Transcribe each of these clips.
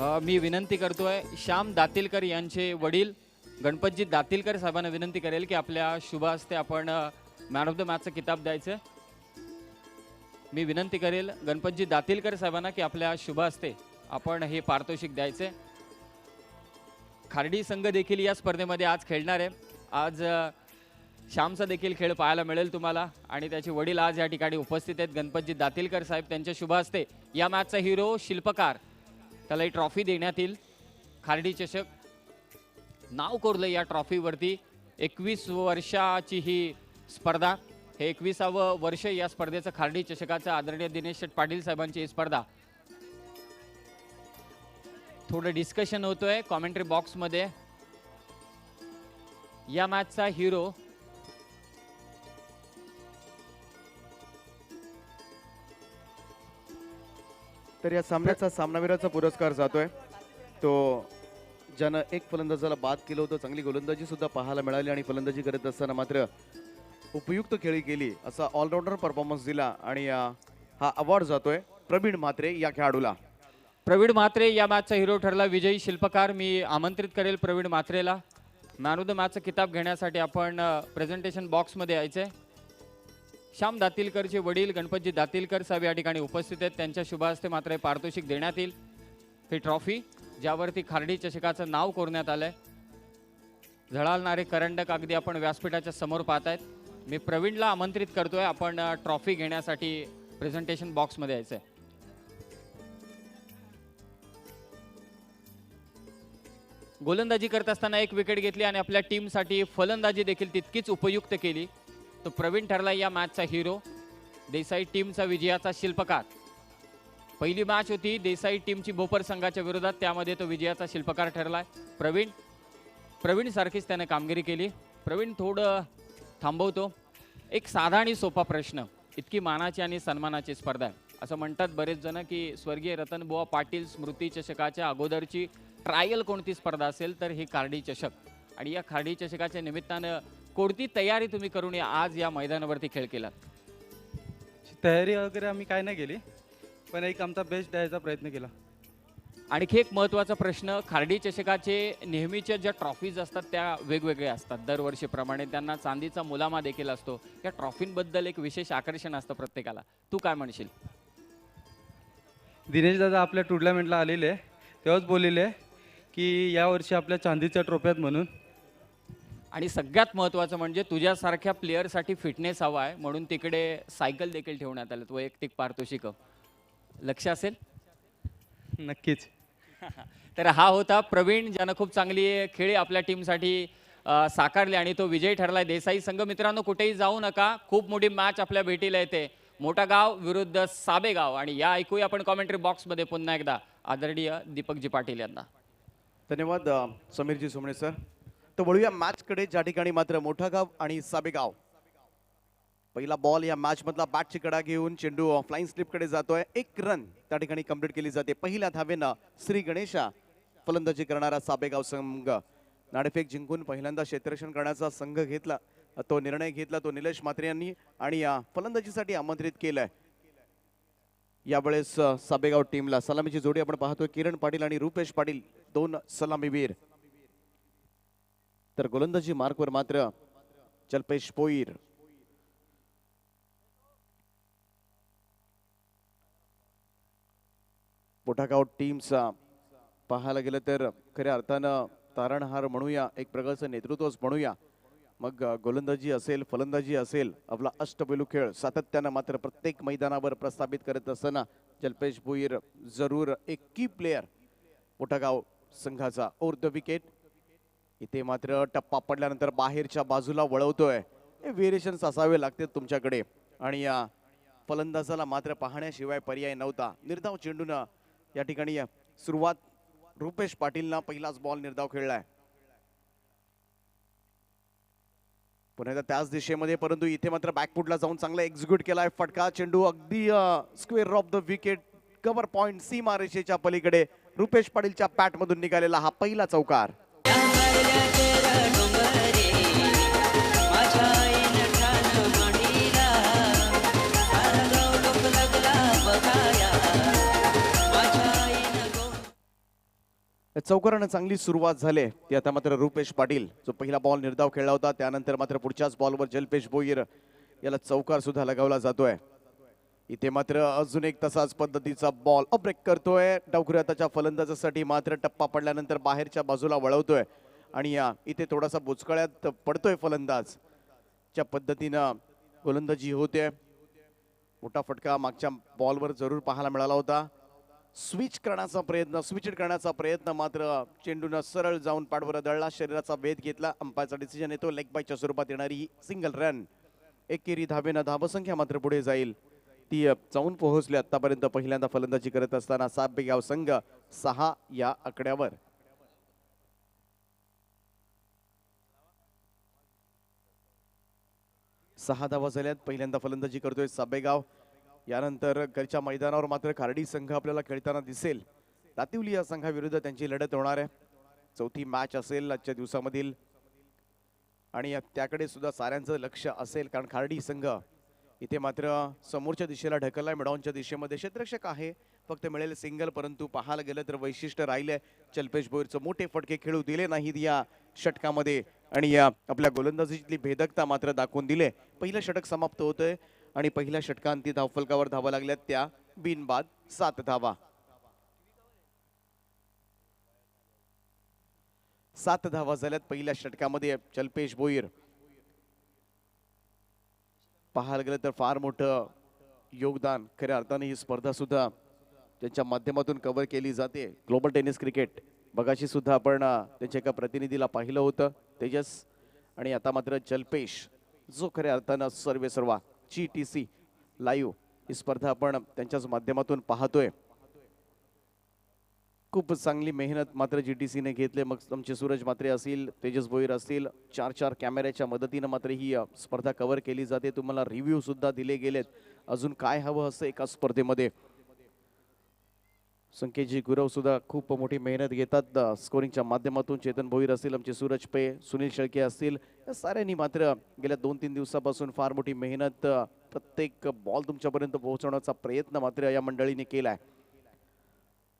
मी विनंती करतोय श्याम दातीलकर यांचे वडील गणपतजी दातीलकर साहेबांना विनंती करेल की आपल्या शुभ हस्ते आपण मॅन ऑफ द मॅचचं किताब द्यायचं. मी विनंती करेल गणपतजी दातीलकर साहेबांना की आपल्या शुभ हस्ते आपण हे पारितोषिक द्यायचे. खार्डी संघ देखील या स्पर्धेमध्ये आज खेळणार आहे. आज श्यामचा देखील खेळ पाहायला मिळेल तुम्हाला आणि त्याचे वडील आज या ठिकाणी उपस्थित आहेत. गणपतजी दातीलकर साहेब त्यांच्या शुभ हस्ते या मॅचचा हिरो शिल्पकार त्याला ही ट्रॉफी देण्यात येईल. खार्डी चषक नाव कोरलं या ट्रॉफीवरती. 21 वर्षाची ही स्पर्धा, हे 21वे वर्ष या स्पर्धेचं खार्डी चषकाचं. आदरणीय दिनेश शेठ पाटील साहेबांची ही स्पर्धा. थोडं डिस्कशन होतोय कॉमेंट्री बॉक्समध्ये. या मॅचचा हिरो तर या सामन्याचा सामनावीराचा पुरस्कार जातोय तो ज्यानं एक फलंदाजाला बाद केलं होतं. चांगली गोलंदाजी सुद्धा पाहायला मिळाली आणि फलंदाजी करत असताना मात्र उपयुक्त खेळी केली असा ऑलराऊंडर परफॉर्मन्स दिला आणि हा अवॉर्ड जातोय प्रवीण म्हात्रे या खेळाडूला. प्रवीण म्हात्रे या मॅचचा हिरो ठरला. विजयी शिल्पकार. मी आमंत्रित करेल प्रवीण म्हात्रेला. मॅन ऑफ द मॅचचा किताब घेण्यासाठी आपण प्रेझेंटेशन बॉक्समध्ये यायचंय. श्याम दातीलकरचे वडील गणपतजी दातीलकर साहेब या ठिकाणी उपस्थित आहेत. त्यांच्या शुभ हस्ते मात्र पारितोषिक देण्यात येईल. ही ट्रॉफी ज्यावरती खार्डी चषकाचं नाव कोरण्यात आलंय. झळाळणारे करंडक अगदी आपण व्यासपीठाच्या समोर पाहतायत. मी प्रवीणला आमंत्रित करतोय आपण ट्रॉफी घेण्यासाठी प्रेझेंटेशन बॉक्समध्ये यायचंय. गोलंदाजी करत असताना एक विकेट घेतली आणि आपल्या टीमसाठी फलंदाजी देखील तितकीच उपयुक्त केली. तो प्रवीण ठरला या मॅचचा हिरो. देसाई टीमचा विजयाचा शिल्पकार. पहिली मॅच होती देसाई टीमची भोपर संघाच्या विरोधात, त्यामध्ये तो विजयाचा शिल्पकार ठरलाय. प्रवीण सारखीच त्याने कामगिरी केली. प्रवीण थोडं थांबवतो. एक साधा आणि सोपा प्रश्न. इतकी मानाची आणि सन्मानाची स्पर्धा आहे. असं म्हणतात बरेच जण की स्वर्गीय रतनबुवा पाटील स्मृती चषकाच्या अगोदरची ट्रायल कोणती स्पर्धा असेल तर ही खार्डी चषक. आणि या खार्डी चषकाच्या निमित्तानं कोणती तयारी तुम्ही करून आज या मैदानावरती खेळ केलात? तयारी वगैरे आम्ही काय नाही केली, पण एक आमचा बेस्ट द्यायचा प्रयत्न केला. आणखी एक महत्त्वाचा प्रश्न. खार्डी चषकाचे नेहमीच्या ज्या ट्रॉफीज असतात त्या वेगवेगळ्या असतात. दरवर्षीप्रमाणे त्यांना चांदीचा मुलामा देखील असतो. या ट्रॉफींबद्दल एक विशेष आकर्षण असतं प्रत्येकाला. तू काय म्हणशील? दिनेश दादा आपल्या टुर्नामेंटला आलेले तेव्हाच बोललेले की यावर्षी आपल्या चांदीच्या ट्रॉफ्यात म्हणून. आणि सगळ्यात महत्त्वाचं म्हणजे तुझ्यासारख्या प्लेअरसाठी फिटनेस हवा आहे म्हणून तिकडे सायकल देखील ठेवण्यात आलं. वैयक्तिक पारितोषिक लक्ष असेल नक्कीच. तर हा होता प्रवीण ज्यानं खूप चांगली खेळी आपल्या टीमसाठी साकारली आणि तो विजयी ठरलाय. देसाई संघ मित्रांनो कुठेही जाऊ नका. खूप मोठी मॅच आपल्या भेटीला येते. मोठा गाव विरुद्ध साबेगाव. आणि या ऐकूया आपण कॉमेंट्री बॉक्समध्ये पुन्हा एकदा आदरणीय दीपकजी पाटील यांना. धन्यवाद समीरजी सोमणे सर. तर वळूया मॅचकडे ज्या ठिकाणी मात्र मोठा गाव आणि साबेगाव. पहिला बॉल या मॅच मधला बॅटची कडा घेऊन चेंडू फ्लाइंग स्लिपकडे जातोय. 1 रन त्या ठिकाणी कंप्लीट केली जाते. पहिल्या धावेनं श्री गणेशा फलंदाजी करणारा साबेगाव संघ. नाणेफेक जिंकून पहिल्यांदा क्षेत्ररक्षण करण्याचा संघ घेतला, तो निर्णय घेतला तो निलेश म्हात्रे यांनी आणि या फलंदाजीसाठी आमंत्रित केलंय. यावेळेस साबेगाव टीमला सलामीची जोडी आपण पाहतोय. किरण पाटील आणि रुपेश पाटील 2 सलामीवीर. तर गोलंदाजी मार्कवर मात्र जल्पेश पोईर. मोठागाव टीमचा पाहायला गेलं तर खऱ्या अर्थानं तारणहार म्हणूया, एक प्रकारचं नेतृत्वच म्हणूया. मग गोलंदाजी असेल फलंदाजी असेल, आपला अष्टपैलू खेळ सातत्यानं मात्र प्रत्येक मैदानावर प्रस्थापित करत असताना जल्पेश भोईर जरूर एक की प्लेयर मोठागाव संघाचा. Over the wicket. इथे मात्र टप्पा पडल्यानंतर बाहेरच्या बाजूला वळवतोय. हे व्हेरिएशन्स असावे लागते तुमच्याकडे आणि या फलंदाजाला मात्र पाहण्याशिवाय पर्याय नव्हता. निर्धाव चेंडूनं या ठिकाणी सुरुवात रुपेश पाटीलनं पहिलाच बॉल निर्धाव खेळलाय. पुन्हा त्याच दिशेमध्ये, परंतु इथे मात्र बॅकफुटला जाऊन चांगला एक्झिक्यूट केलाय. फटका चेंडू अगदी square of the wicket cover point सीमा रेषेच्या पलीकडे रुपेश पाटीलच्या पॅट मधून निघालेला हा पहिला चौकार. चौकारानं चांगली सुरुवात झाली ती आता मात्र रुपेश पाटील जो पहिला बॉल निर्धाव खेळला होता त्यानंतर मात्र पुढच्याच बॉलवर जल्पेश भोईर याला चौकार सुद्धा लगावला जातोय. इथे मात्र अजून एक तसाच पद्धतीचा बॉल ब्रेक करतोय डावखुऱ्याच्या फलंदाजासाठी मात्र टप्पा पडल्यानंतर बाहेरच्या बाजूला वळवतोय आणि इथे थोडासा बुचकळ्यात पडतोय फलंदाज. च्या पद्धतीनं गोलंदाजी होते. मोठा फटका मागच्या बॉलवर जरूर पाहायला मिळाला होता. स्विच करण्याचा प्रयत्न मात्र चेंडून सरळ जाऊन पाठवर दळला. शरीराचा भेद घेतला. अंपायरचा डिसिजन येतो. लेग बायच्या स्वरूपात येणारी ही सिंगल रन. एकेरी धावेनं धावसंख्या मात्र पुढे जाईल ती जाऊन पोहोचली. आतापर्यंत पहिल्यांदा फलंदाजी करत असताना साबेगाव संघ 6 या आकड्यावर. सहा धावा झाल्यात. पहिल्यांदा फलंदाजी करतोय साबेगाव. यानंतर घरच्या मैदानावर मात्र खार्डी संघ आपल्याला खेळताना दिसेल. दातिवली या संघाविरुद्ध त्यांची लढत होणार आहे. चौथी मॅच असेल आजच्या दिवसामधील आणि त्याकडे सुद्धा साऱ्यांचं लक्ष असेल कारण खार्डी संघ इथे मात्र समोरच्या दिशेला ढकललाय. मिडॉनच्या दिशेमध्ये क्षेत्ररक्षक आहे. फक्त मिळेल सिंगल. परंतु पाहायला गेलं तर वैशिष्ट्य राहिले जल्पेश भोईरचं मोठे फटके खेळू दिले नाहीत या षटकामध्ये आणि या आपल्या गोलंदाजीतली भेदकता मात्र दाखवून दिले. पहिलं षटक समाप्त होतंय आणि पहिल्या षटकांती धावफलकावर धावा लागल्यात त्या बिनबाद 7 धावा. 7 धावा झाल्यात पहिल्या षटकामध्ये. जल्पेश भोईर पाहायला गेलं तर फार मोठं योगदान खऱ्या अर्थाने ही स्पर्धा सुद्धा त्यांच्या माध्यमातून कव्हर केली जाते. ग्लोबल टेनिस क्रिकेट बघाशी सुद्धा आपण त्यांच्या एका प्रतिनिधीला पाहिलं होतं तेजस आणि आता मात्र जल्पेश जो खऱ्या अर्थानं सर्वेसर्वा GTC लाईव्ह ही स्पर्धा आपण त्यांच्याच माध्यमातून पाहतोय. खूप चांगली मेहनत मात्र GTCने घेतले. मग आमचे सूरज मात्रे असतील तेजस भोईर असतील 4 कॅमेऱ्याच्या मदतीनं मात्र ही स्पर्धा कव्हर केली जाते. तुम्हाला रिव्ह्यू सुद्धा दिले गेलेत. अजून काय हवं असं एका स्पर्धेमध्ये. संकेतजी गुरव सुद्धा खूप मोठी मेहनत घेतात स्कोरिंगच्या माध्यमातून. चेतन भोईर असतील आमचे सूरज पे सुनील शेळके असतील या साऱ्यांनी मात्र गेल्या 2-3 दिवसापासून फार मोठी मेहनत प्रत्येक बॉल तुमच्यापर्यंत पोहोचवण्याचा प्रयत्न मात्र या मंडळीने केलाय.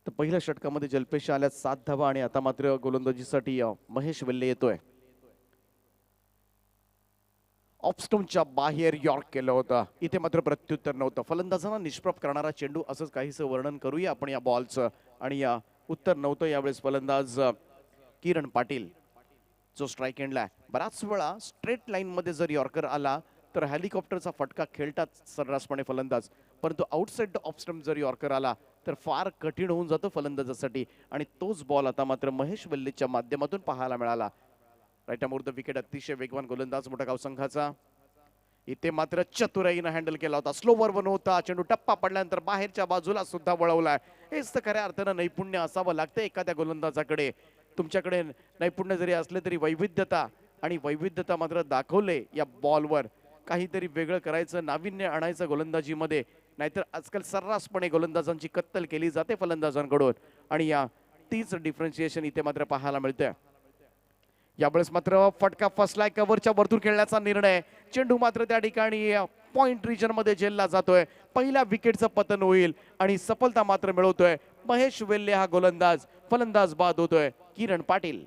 तर पहिल्या षटकामध्ये जल्पेश आल्यात 7 धावा आणि आता मात्र गोलंदाजीसाठी महेश वेल्ले येतोय. ऑफस्टोनच्या बाहेर यॉर्क केलं होतं. इथे मात्र प्रत्युत्तर नव्हतं. फलंदाजांना निष्प्रभ करणारा चेंडू असंच काहीसं वर्णन करूया आपण या बॉलचं आणि या उत्तर नव्हतं. यावेळेस फलंदाज किरण पाटील जो स्ट्राईक एंडला. बराच वेळा स्ट्रेट लाईन मध्ये जर यॉर्कर आला तर हेलिकॉप्टरचा फटका खेळतात सर्रासपणे फलंदाज. परंतु आउटसाइड द ऑफ स्टंप जर यॉर्कर आला तर फार कठीण होऊन जातो फलंदाजासाठी आणि तोच बॉल आता मात्र महेश वेल्लेच्या माध्यमातून पाहायला मिळाला. Right arm over the wicket. अतिशय वेगवान गोलंदाज मोठा संघाचा. इथे मात्र चतुराईनं हँडल केला होता. स्लोवर वन होता. चेंडू टप्पा पडल्यानंतर बाहेरच्या बाजूला सुद्धा वळवलाय. हेच तर खऱ्या अर्थानं नैपुण्य असावं लागतं एखाद्या गोलंदाजाकडे. तुमच्याकडे नैपुण्य जरी असले तरी वैविध्यता मात्र दाखवले या बॉलवर. काहीतरी वेगळं करायचं, नाविन्य आणायचं गोलंदाजीमध्ये. नाहीतर आजकाल सर्रासपणे गोलंदाजांची कत्तल केली जाते फलंदाजांकडून आणि या तीच डिफरन्शिएशन इथे मात्र पाहायला मिळते. यावेळेस मात्र फटका फसलाय. कव्हरच्या वरतून खेळण्याचा निर्णय. चेंडू मात्र त्या ठिकाणी पॉइंट रिजन मध्ये झेलला जातोय. पहिल्या विकेटचं पतन होईल आणि सफलता मात्र मिळवतोय महेश वेल्ले हा गोलंदाज. फलंदाज बाद होतोय किरण पाटील.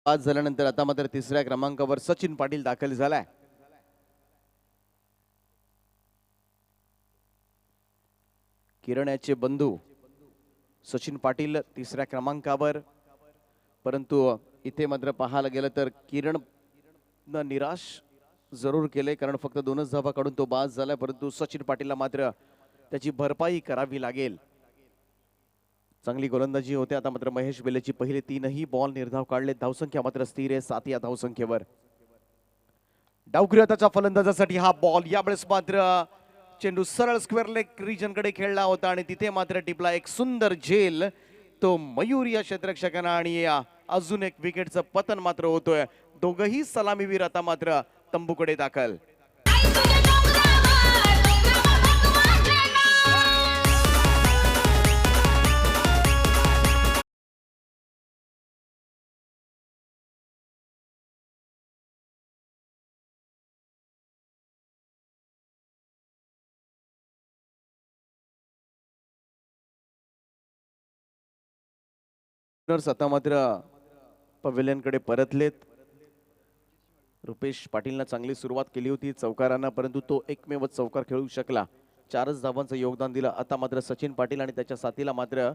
बाद झाल्यानंतर आता मात्र तिसऱ्या क्रमांकावर सचिन पाटील दाखल झालाय. किरण याचे बंधू सचिन पाटील तिसऱ्या क्रमांकावर. परंतु इथे मात्र पाहायला गेलं तर किरण निराश जरूर केले कारण फक्त 2च धावा काढून तो बाद झालाय. परंतु सचिन पाटीलला मात्र त्याची भरपाई करावी लागेल. चांगली गोलंदाजी होते. आता मात्र महेश वेल्लेची पहिले 3ही बॉल निर्धाव काढले. धावसंख्या मात्र स्थिर आहे 7 या धावसंख्येवर. डावखुऱ्याच्या फलंदाजासाठी हा बॉल. यावेळेस मात्र चेंडू सरळ स्क्वेअर लेग रिजन कडे खेळला होता आणि तिथे मात्र टिपला एक सुंदर झेल तो मयूर या क्षेत्ररक्षकांना आणि अजून एक विकेटचं पतन मात्र होतोय. दोघही सलामीवीर आता मात्र तंबूकडे दाखल. आता मात्र पवेलियनकडे परतलेत. रुपेश पाटीलनं चांगली सुरुवात केली होती चौकारांना, परंतु तो एकमेव चौकार खेळू शकला. 4च धावांचं योगदान दिलं. आता मात्र सचिन पाटील आणि त्याच्या साथीला मात्र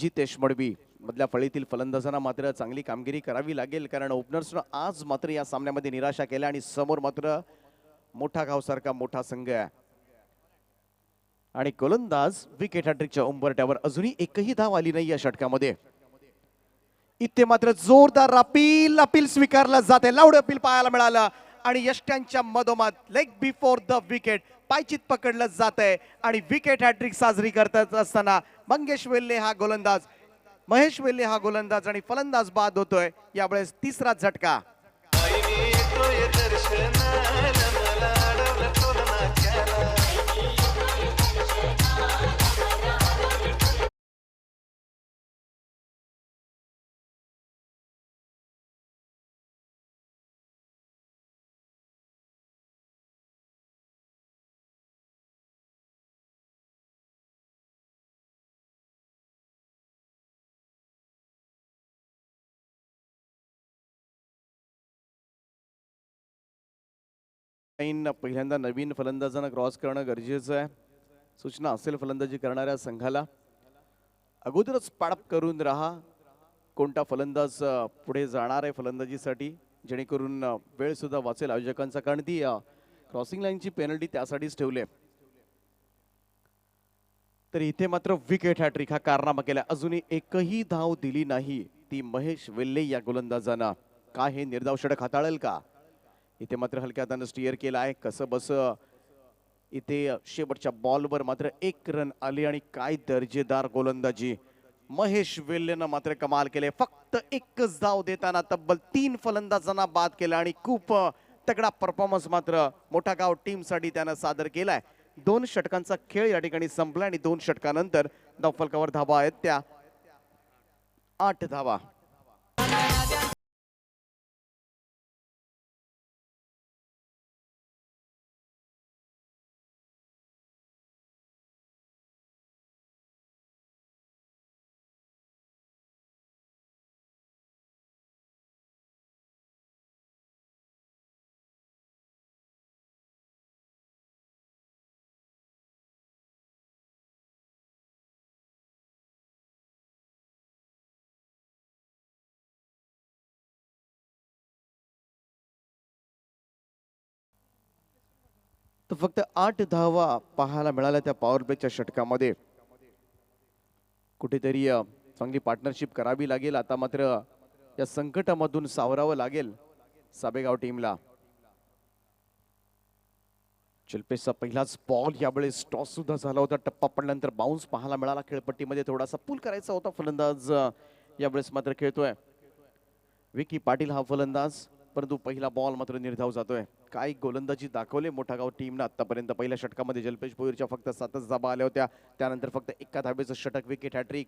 जितेश मडवी मधल्या फळीतील फलंदाजांना मात्र चांगली कामगिरी करावी लागेल, कारण ओपनर्सनं आज मात्र या सामन्यामध्ये निराशा केल्या आणि समोर मात्र मोठा गावसारखा मोठा संघ आहे. आणि गोलंदाज विकेट हॅट्रिकच्या उंबरट्यावर. अजूनही एकही धाव आली नाही या षटकामध्ये. इथे मात्र जोरदार अपील स्वीकारलं जाते. लाऊड अपील पाहायला मिळालं आणि यष्ट्यांच्या मधोमध लेग बिफोर द विकेट पायचीत पकडलं जात आहे आणि विकेट हॅट्रिक साजरी करत असताना मंगेश वेल्हे हा गोलंदाज, महेश वेल्हे हा गोलंदाज आणि फलंदाज बाद होतोय. यावेळेस तिसरा झटका. पहिल्यांदा नवीन फलंदाजांना क्रॉस करणं गरजेचं आहे. सूचना असेल फलंदाजी करणाऱ्या संघाला. अगोदरच पाडप करून राहा कोणता फलंदाज पुढे जाणार आहे फलंदाजीसाठी, जेणेकरून वेळ सुद्धा वाचेल आयोजकांचा, कारण ती क्रॉसिंग लाईनची पेनल्टी त्यासाठीच ठेवली. तर इथे मात्र विकेट हॅट्रिक हा कारनामा केला. अजूनही एकही धाव दिली नाही ती महेश वेल्हे या गोलंदाजांना. काय हे निर्धाव षटक हाताळेल का? इथे मात्र हलक्या हाताने स्टीअर केला आहे कसं बस. इथे शेवटच्या बॉलवर मात्र 1 रन आली आणि काय दर्जेदार गोलंदाजी. महेश वेल्हेनं मात्र कमाल केले. फक्त 1च धाव देताना तब्बल 3 फलंदाजांना बाद केला आणि खूप तगडा परफॉर्मन्स मात्र मोठा गाव टीमसाठी त्यानं सादर केलाय. 2 षटकांचा खेळ या ठिकाणी संपला आणि 2 षटकानंतर धावफलकावर धावा आहेत त्या 8 धावा. तर फक्त 8 धावा पाहायला मिळाल्या त्या पॉवर प्लेच्या षटकामध्ये. कुठेतरी चांगली पार्टनरशिप करावी लागेल. आता मात्र या संकटामधून सावरावं लागेल साबेगाव टीमला. शिल्पेशचा पहिलाच बॉल यावेळेस टॉस सुद्धा झाला होता. टप्पा पडल्यानंतर बाउन्स पाहायला मिळाला. खेळपट्टीमध्ये थोडासा पूल करायचा होता फलंदाज. यावेळेस मात्र खेळतोय विकी पाटील हा फलंदाज, परंतु पहिला बॉल मात्र निर्धाव जातोय. काय गोलंदाजी दाखवले मोठागाव टीमनं आतापर्यंत. पहिल्या षटकामध्ये जल्पेश भोईरच्या फक्त 7च धाबा आल्या होत्या. त्यानंतर फक्त 1 धाबेचं षटक विकेट हॅट्रिक.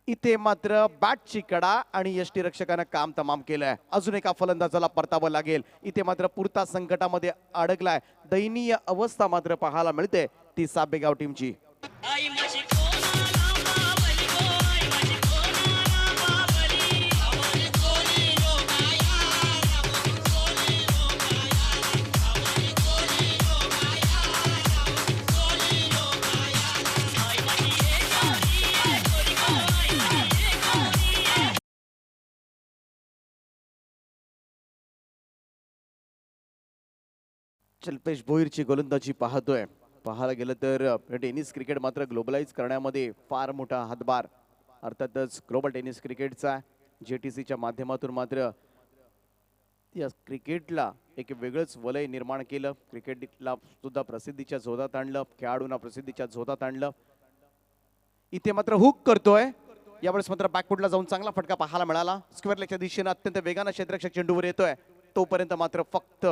इथे मात्र बॅटची कडा आणि यष्टीरक्षकानं काम तमाम केलंय. अजून एका फलंदाजाला परतावं लागेल. इथे मात्र पुरता संकटामध्ये अडकलाय. दयनीय अवस्था मात्र पाहायला मिळते ती साबेगाव टीमची. जल्पेश भोईरची गोलंदाजी पाहतोय. पाहायला गेलं तर टेनिस क्रिकेट मात्र ग्लोबलाइज करण्यामध्ये फार मोठा हातभार अर्थातच ग्लोबल टेनिस क्रिकेटचा JTCच्या माध्यमातून मात्र या क्रिकेटला एक वेगळंच वलय निर्माण केलं, क्रिकेटला सुद्धा प्रसिद्धीच्या झोतात आणलं, खेळाडूंना प्रसिद्धीच्या झोतात आणलं. इथे मात्र हुक करतोय, यावेळेस मात्र बॅकफुटला जाऊन चांगला फटका पाहायला मिळाला. स्क्वेअर लेगच्या दिशेने अत्यंत वेगानं क्षेत्ररक्षक चेंडूवर येतोय, तोपर्यंत मात्र फक्त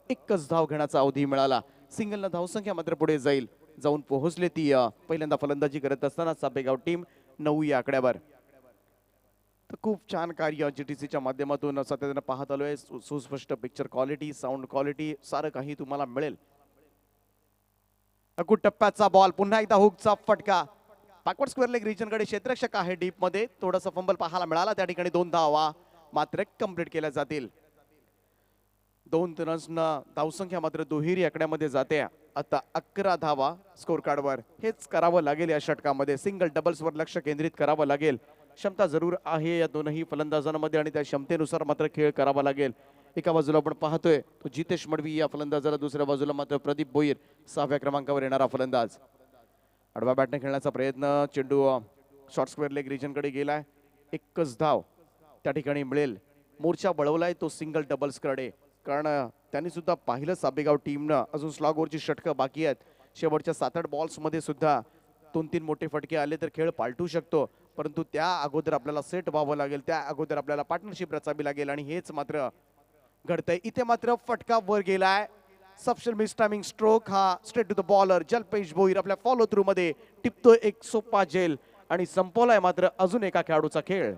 एकच धाव घेण्याचा अवधी मिळाला. सिंगलनं धावसंख्या मात्र पुढे जाऊन पोहोचले ती पहिल्यांदा फलंदाजी करत असताना सापेगाव टीम 9 या आकड्यावर. तर खूप छान कार्य GTCच्या माध्यमातून सातत्यानं पाहत आलोय. सुस्पष्ट पिक्चर क्वालिटी, साऊंड क्वालिटी सारं काही तुम्हाला मिळेल. अकूट टप्प्याचा बॉल, पुन्हा एकदा हुकचा फटका. बॅकवर्ड स्क्वेअर लेग रिजन कडे क्षेत्ररक्षक आहे डीप मध्ये, थोडासा फंबल पाहायला मिळाला. त्या ठिकाणी 2 धावा मात्र कंप्लीट केल्या जातील. 2 रन्सनं धावसंख्या मात्र दुहेरी आकड्यामध्ये जाते. आता 11 धावा स्कोर कार्डवर. हेच करावं लागेल या षटकामध्ये. सिंगल डबल्सवर लक्ष केंद्रित करावं लागेल. क्षमता जरूर आहे या दोनही फलंदाजांमध्ये आणि त्या क्षमतेनुसार मात्र खेळ करावा लागेल. एका बाजूला आपण पाहतोय तो जितेश मडवी या फलंदाजाला, दुसऱ्या बाजूला मात्र प्रदीप भोईर 6व्या क्रमांकावर येणारा फलंदाज. आडवा बॅटने खेळण्याचा प्रयत्न, चेंडू शॉर्ट स्क्वेअर लेग रिजनकडे गेलाय. एकच धाव त्या ठिकाणी मिळेल. मोर्चा बळवलाय तो सिंगल डबल्स कडे, कारण त्यांनी सुद्धा पाहिलं साबेगाव टीमनं अजून स्लॉग ओव्हरची षटकं बाकी आहेत. शेवटच्या 7-8 बॉल्स मध्ये सुद्धा 2-3 मोठे फटके आले तर खेळ पालटू शकतो, परंतु त्या अगोदर आपल्याला सेट व्हावं लागेल, त्या अगोदर आपल्याला पार्टनरशिप रचावी लागेल आणि हेच मात्र घडतंय. इथे मात्र फटका वर गेलाय. सबशल मिस टायमिंग स्ट्रोक हा straight to the bowler Jalpesh Bhoir आपल्या फॉलो थ्रू मध्ये टिपतोय एक सोपा जेल आणि संपवलाय मात्र अजून एका खेळाडूचा खेळ.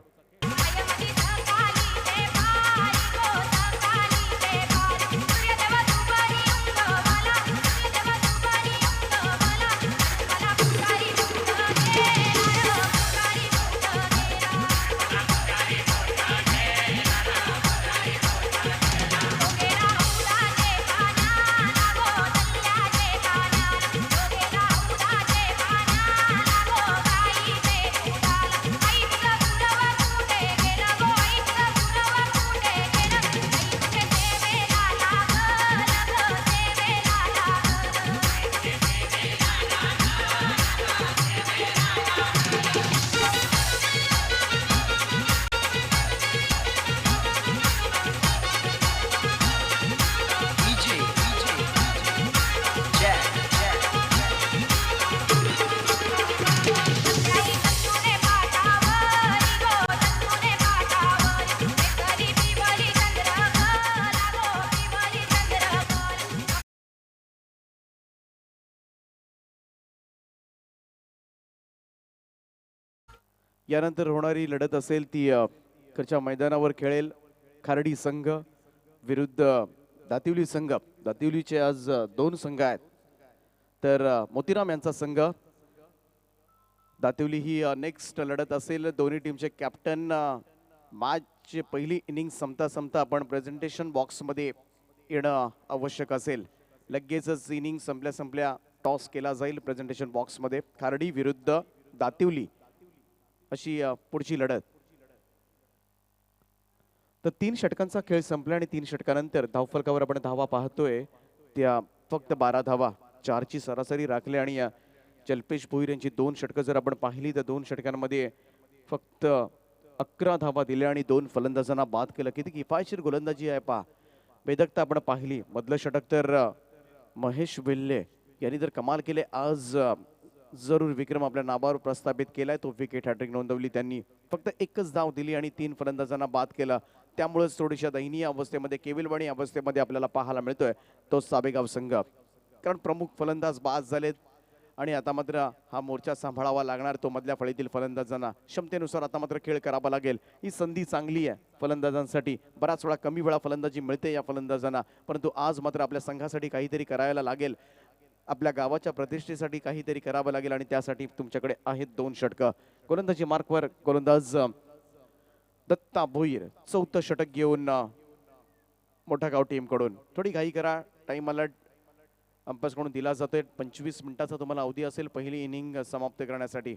यानंतर होणारी लढत असेल ती कडच्या मैदानावर खेळेल. खारडी संघ विरुद्ध दातिवली संघ. दातिवलीचे आज 2 संघ आहेत, तर मोतीराम यांचा संघ. दातिवली ही नेक्स्ट लढत असेल. दोन्ही टीमचे कॅप्टन मॅचची पहिली इनिंग संपता आपण प्रेझेंटेशन बॉक्समध्ये येणं आवश्यक असेल. लगेचच इनिंग संपल्या टॉस केला जाईल प्रेझेंटेशन बॉक्समध्ये. खारडी विरुद्ध दातिवली अशी पुढची लढत. तर 3 षटकांचा खेळ संपला आणि 3 षटकानंतर धावफलकावर आपण धावा पाहतोय त्या फक्त 12 धावा. 4ची सरासरी राखली आणि जलपेश भोईर यांची 2 षटकं जर आपण पाहिली तर 2 षटकांमध्ये फक्त 11 धावा दिल्या आणि 2 फलंदाजांना बाद केलं. किती किफायतशीर गोलंदाजी आहे पहा. वेदकता आपण पाहिली. मधलं षटक तर महेश वेल्हे यांनी जर कमाल केले आज. जरूर विक्रम आपल्या नावावर प्रस्थापित केलाय. तो विकेट हॅट्रिक नोंदवली त्यांनी. फक्त एकच धाव दिली आणि 3 फलंदाजांना बाद केला. त्यामुळेच थोडीशा दयनीय अवस्थेमध्ये, केविलवाणी अवस्थेमध्ये आपल्याला पाहायला मिळतोय तो साबेगाव संघ. कारण प्रमुख फलंदाज बाद झालेत आणि आता मात्र हा मोर्चा सांभाळावा लागणार तो मधल्या फळीतील फलंदाजांना. क्षमतेनुसार आता मात्र खेळ करावा लागेल. ही संधी चांगली आहे फलंदाजांसाठी. बराच वेळा कमी वेळा फलंदाजी मिळते या फलंदाजांना, परंतु आज मात्र आपल्या संघासाठी काहीतरी करायला लागेल. आपल्या गावाच्या प्रतिष्ठेसाठी काहीतरी करावं लागेल आणि त्यासाठी तुमच्याकडे आहेत 2 षटकं. गोलंदाजी मार्कवर गोलंदाज दत्ता भोईर 4थं षटक घेऊन मोठा गाव टीम कडून. थोडी घाई करा. टाइम अलर्ट अंपायर्स कडून दिला जातोय. 25 मिनिटाचा तुम्हाला अवधी असेल पहिली इनिंग समाप्त करण्यासाठी.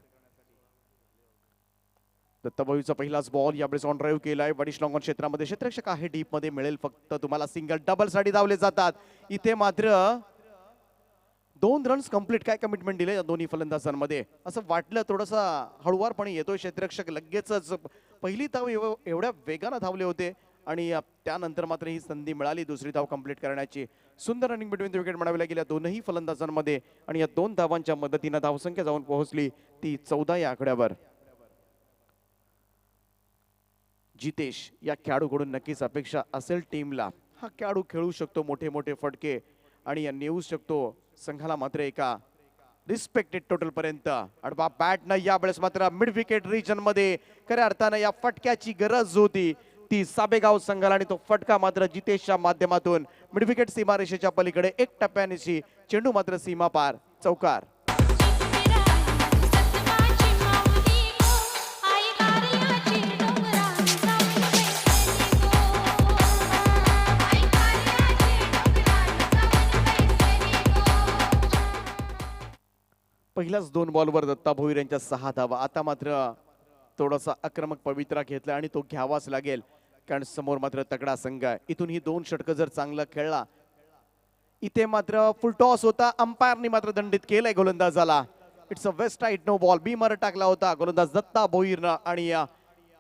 दत्ता भोईरचा पहिलाच बॉल यावेळेस ऑन ड्राईव्ह केलाय. वडिश लॉंगॉन क्षेत्रामध्ये क्षेत्ररक्षक आहे डीप मध्ये. मिळेल फक्त तुम्हाला सिंगल. डबल साठी धावले जातात. इथे मात्र 2 रन्स कंप्लीट. काय कमिटमेंट दिले या दोन्ही फलंदाजांमध्ये असं वाटलं. थोडासा हळुवारपणे येतोय क्षेत्ररक्षक. लगेचच पहिली धाव एवढ्या वेगानं धावले होते आणि त्यानंतर मात्र ही संधी मिळाली दुसरी धाव कंप्लीट करण्याची. सुंदर रनिंग बिटवीन द विकेट म्हणावी लागेल या दोनही फलंदाजांमध्ये आणि या 2 धावांच्या मदतीनं धावसंख्या जाऊन पोहोचली ती 14 या आकड्यावर. जितेश या खेळाडूकडून नक्कीच अपेक्षा असेल टीमला. हा खेळाडू खेळू शकतो मोठे मोठे फटके आणि नेऊ शकतो संघाला मात्र एका रिस्पेक्टेड टोटल पर्यंत. अडबा बॅट न यावेळेस मात्र मिड विकेट रिजन मध्ये खऱ्या अर्थानं या फटक्याची गरज होती ती साबेगाव संघाला आणि तो फटका मात्र जितेशच्या माध्यमातून मिड विकेट सीमारेषेच्या पलीकडे एक टप्प्यानिशी चेंडू मात्र सीमा पार चौकार. पहिल्याच 2 बॉलवर दत्ता भोईर यांच्या 6 धावा. आता मात्र थोडासा आक्रमक पवित्रा घेतला आणि तो घ्यावाच लागेल कारण समोर मात्र तगडा संघ आहे. इथून ही 2 षटकं जर चांगलं खेळला. इथे मात्र फुल टॉस होता. अंपायरनी मात्र दंडित केलंय गोलंदाजाला. It's a waist height no ball. Beamer टाकला होता गोलंदाज दत्ता भोईरनं आणि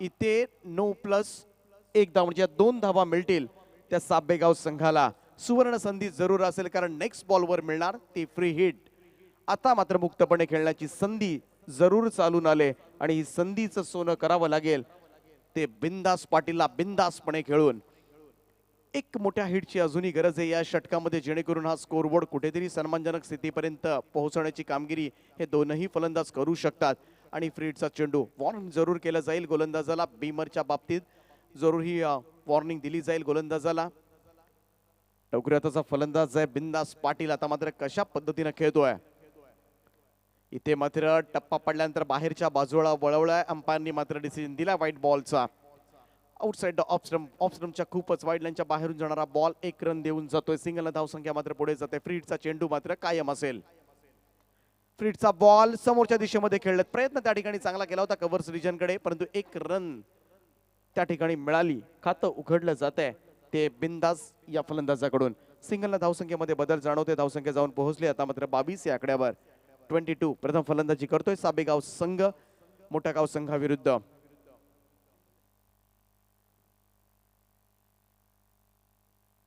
इथे 9+1 धाव म्हणजे 2 धावा मिळतील त्या साबेगाव संघाला. सुवर्ण संधी जरूर असेल कारण नेक्स्ट बॉलवर मिळणार ती फ्री हिट. आता मात्र मुक्तपणे खेळण्याची संधी जरूर चालून आले आणि ही संधीचं सोनं करावं लागेल ते बिंदास पाटीलला बिंदासपणे खेळून. एक मोठ्या हिटची अजूनही गरज आहे या षटकामध्ये जेणेकरून हा स्कोरबोर्ड कुठेतरी सन्मानजनक स्थितीपर्यंत पोहोचण्याची कामगिरी हे दोनही फलंदाज करू शकतात. आणि फ्री हिटचा चेंडू वॉर्निंग जरूर केलं जाईल गोलंदाजाला. बीमरच्या बाबतीत जरूर ही वॉर्निंग दिली जाईल गोलंदाजाला. टोकऱ्याचा फलंदाज आहे बिंदास पाटील. आता मात्र कशा पद्धतीने खेळतोय. इथे मात्र टप्पा पडल्यानंतर बाहेरच्या बाजूला वळवलाय. अंपायरनी मात्र डिसिजन दिला वाईट बॉलचा. आउटसाइड द ऑफ स्टंपच्या खूपच वाईड लाईनच्या बाहेरून जाणारा बॉल 1 रन देऊन जातोय. सिंगल धावसंख्या मात्र पुढे जाते. फ्री हिटचा चेंडू मात्र कायम असेल. फ्री हिटचा बॉल समोरच्या दिशेमध्ये खेळले. प्रयत्न त्या ठिकाणी चांगला केला होता कव्हर्स रिजनकडे परंतु 1 रन त्या ठिकाणी मिळाली. खातं उघडलं जात आहे ते बिंदास या फलंदाजाकडून. सिंगल धावसंख्येमध्ये बदल जाणवते. धावसंख्या जाऊन पोहोचली आता मात्र 22 या आकड्यावर. 22 प्रथम फलंदाजी करतोय साबेगाव संघ मोठा गाव संघाविरुद्ध.